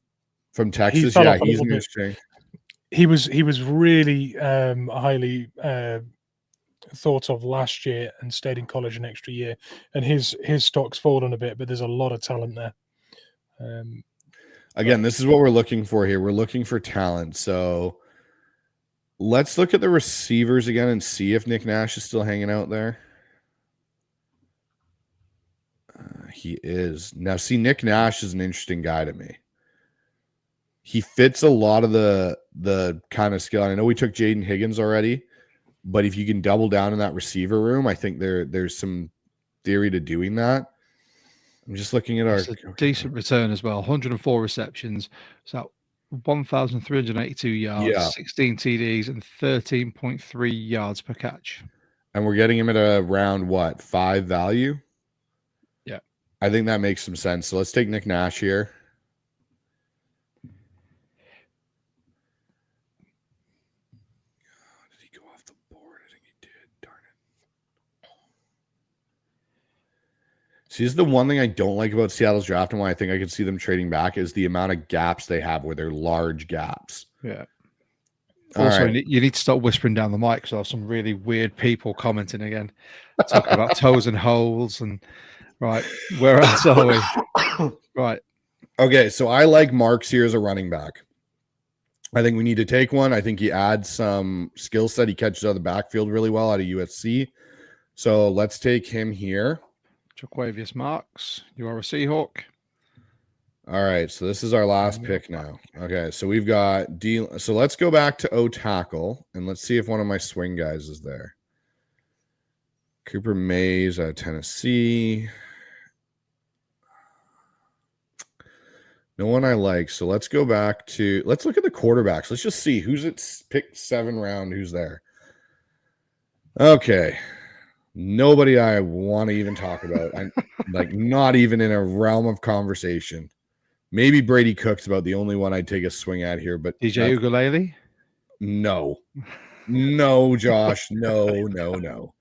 From Texas,
fell
yeah,
off a
he's
little bit.
interesting.
He was really highly thought of last year and stayed in college an extra year, and his stock's fallen a bit, but there's a lot of talent there.
Again, this is what we're looking for here. We're looking for talent. So let's look at the receivers again and see if Nick Nash is still hanging out there. He is. Now, see, Nick Nash is an interesting guy to me. He fits a lot of the kind of skill. I know we took Jaden Higgins already, but if you can double down in that receiver room, I think there's some theory to doing that. I'm just looking at
It's a decent return as well. 104 receptions. So 1,382 yards,
Yeah.
16 TDs, and 13.3 yards per catch.
And we're getting him at around what, 5 value?
Yeah.
I think that makes some sense. So let's take Nick Nash here. Did he go off the board? I think he did. Darn it. See, this is the one thing I don't like about Seattle's draft and why I think I could see them trading back is the amount of gaps they have where they're large gaps.
Yeah.
All
Also,
right.
you need to stop whispering down the mic because I have some really weird people commenting again, talking about toes and holes and right. Where else are we? Right.
Okay, so I like Marks here as a running back. I think we need to take one. I think he adds some skill set. He catches out of the backfield really well out of USC. So let's take him here.
Jaquavius Marks, you are a Seahawk.
All right, so this is our last pick now. Okay, so we've got D. So let's go back to O tackle and let's see if one of my swing guys is there. Cooper Mays out of Tennessee. No one I like. So let's go back to, let's look at the quarterbacks. Let's just see who's at pick 7 round, who's there. Okay. Nobody I want to even talk about. I'm like not even in a realm of conversation. Maybe Brady Cook's about the only one I'd take a swing at here, but
DJ Ugalele?
No. No, Josh. No.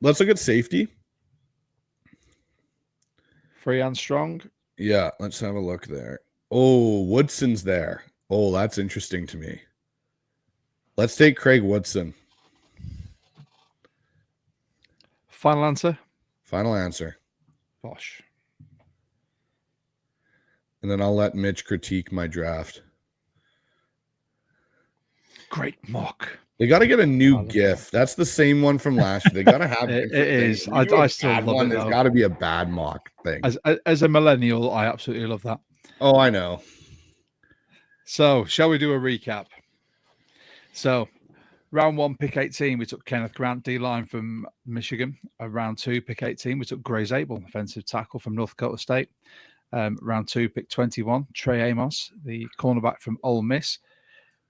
Let's look at safety.
Free and strong.
Yeah, let's have a look there. Oh, Woodson's there. Oh, that's interesting to me. Let's take Craig Woodson.
Final answer?
Final answer.
Bosh.
And then I'll let Mitch critique my draft.
Great mock.
They got to get a new GIF. That's the same one from last year. They got to have
it is. I still love
one.
it.
There's got to be a bad mock thing.
As a millennial, I absolutely love that.
Oh, I know.
So, shall we do a recap? So, round 1, pick 18, we took Kenneth Grant, D-line from Michigan. Round 2, pick 18, we took Gray Zabel, offensive tackle from North Dakota State. Round 2, pick 21, Trey Amos, the cornerback from Ole Miss.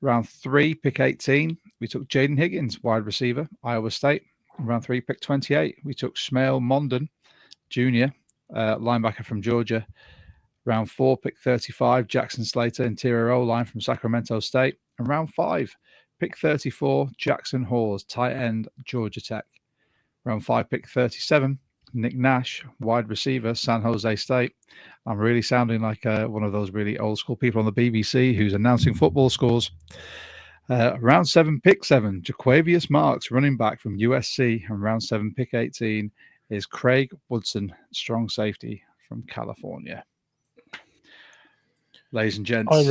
Round 3, pick 18, we took Jaden Higgins, wide receiver, Iowa State. Round 3, pick 28, we took Shmael Mondon, Jr., linebacker from Georgia. Round 4, pick 35, Jackson Slater, interior O-line from Sacramento State. And round 5, pick 34, Jackson Hawes, tight end, Georgia Tech. Round 5, pick 37, Nick Nash, wide receiver, San Jose State. I'm really sounding like one of those really old school people on the BBC who's announcing football scores. Round 7, pick 7, Jaquavius Marks, running back from USC. And round 7, pick 18 is Craig Woodson, strong safety from California. Ladies and gents,
I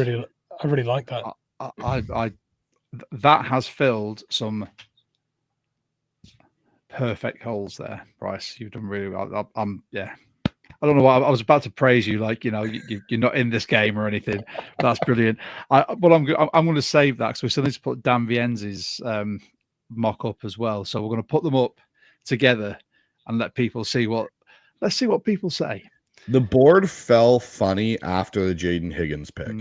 really like that.
I that has filled some perfect holes there, Bryce. You've done really well. I don't know why I was about to praise you, like you're not in this game or anything. That's brilliant. I'm going to save that because we still need to put Dan Vienzi's mock up as well. So we're going to put them up together and let people see let's see what people say.
The board fell funny after the Jaden Higgins pick.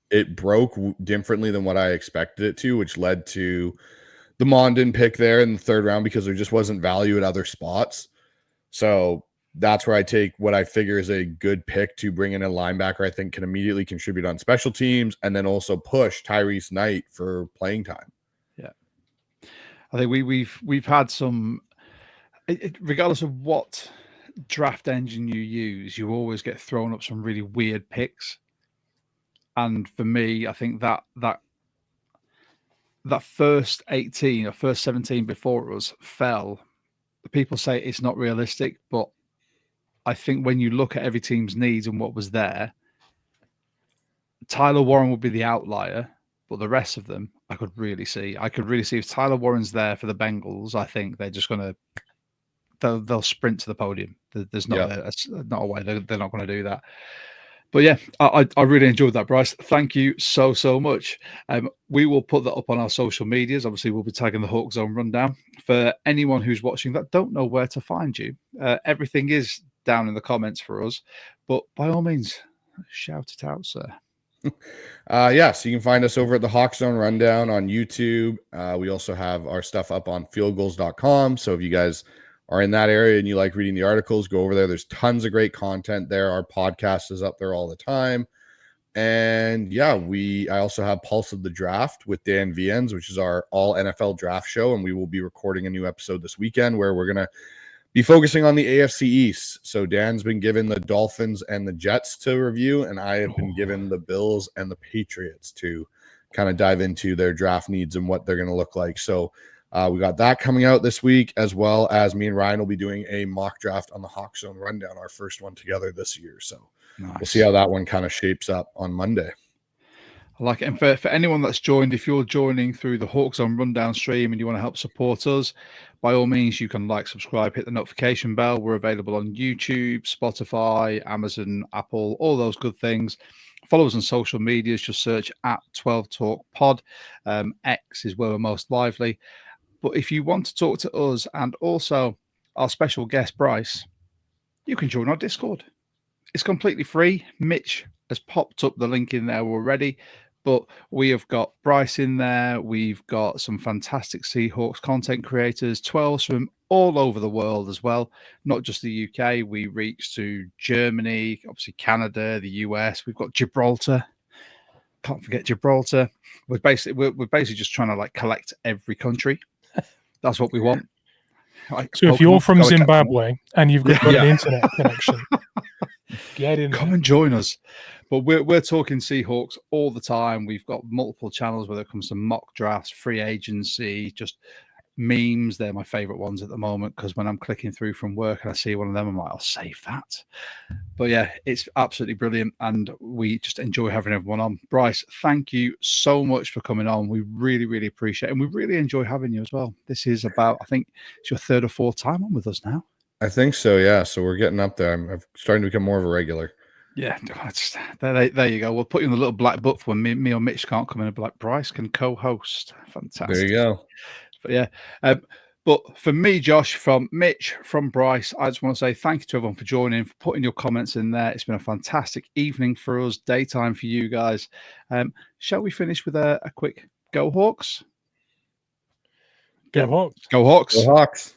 It broke differently than what I expected it to, which led to the Mondon pick there in the 3rd round because there just wasn't value at other spots. So that's where I take what I figure is a good pick to bring in a linebacker I think can immediately contribute on special teams and then also push Tyrese Knight for playing time.
Yeah. I think we've had some, regardless of what draft engine you use, you always get thrown up some really weird picks. And for me, I think that first 18 or first 17 before us fell. People say it's not realistic, but I think when you look at every team's needs and what was there, Tyler Warren would be the outlier, but the rest of them I could really see. I could really see if Tyler Warren's there for the Bengals, I think they're just going to they'll sprint to the podium. There's not not a way they're not going to do that. But yeah, I really enjoyed that, Bryce. Thank you so much. We will put that up on our social medias. Obviously, we'll be tagging the HawksZone Rundown. For anyone who's watching that don't know where to find you, everything is down in the comments for us. But by all means, shout it out, sir.
So you can find us over at the HawksZone Rundown on YouTube. We also have our stuff up on fieldgoals.com. So if you guys are in that area and you like reading the articles, go over there. There's tons of great content there. Our podcast is up there all the time. And yeah, I also have Pulse of the Draft with Dan Viennes, which is our all NFL draft show. And we will be recording a new episode this weekend where we're going to be focusing on the AFC East. So Dan's been given the Dolphins and the Jets to review, and I have been given the Bills and the Patriots to kind of dive into their draft needs and what they're going to look like. So we got that coming out this week, as well as me and Ryan will be doing a mock draft on the HawksZone Rundown, our first one together this year. So We'll see how that one kind of shapes up on Monday.
I like it. And for anyone that's joined, if you're joining through the HawksZone Rundown stream and you want to help support us, by all means, you can like, subscribe, hit the notification bell. We're available on YouTube, Spotify, Amazon, Apple, all those good things. Follow us on social medias. Just search at 12 Talk Pod. X is where we're most lively. But if you want to talk to us and also our special guest, Bryce, you can join our Discord. It's completely free. Mitch has popped up the link in there already, but we have got Bryce in there. We've got some fantastic Seahawks content creators, 12s from all over the world as well, not just the UK. We reach to Germany, obviously Canada, the US. We've got Gibraltar. Can't forget Gibraltar. We're basically just trying to like collect every country. That's what we want.
So if you're from Zimbabwe and you've got an internet connection, get in there.
Come and join us. But we're talking Seahawks all the time. We've got multiple channels, whether it comes to mock drafts, free agency, just memes. They're my favorite ones at the moment because when I'm clicking through from work and I see one of them, I'm like, I'll save that. But yeah, it's absolutely brilliant. And we just enjoy having everyone on. Bryce, thank you so much for coming on. We really, really appreciate it. And we really enjoy having you as well. This is about, I think it's your third or fourth time on with us now.
I think so, yeah. So we're getting up there. I'm starting to become more of a regular.
Yeah, there you go. We'll put you in the little black book for when me or Mitch can't come in and be like, Bryce can co-host. Fantastic.
There you go.
But yeah, but for me, Josh, from Mitch, from Bryce, I just want to say thank you to everyone for joining, for putting your comments in there. It's been a fantastic evening for us, daytime for you guys. Shall we finish with a quick Go Hawks?
Go Hawks.
Go Hawks.
Go Hawks.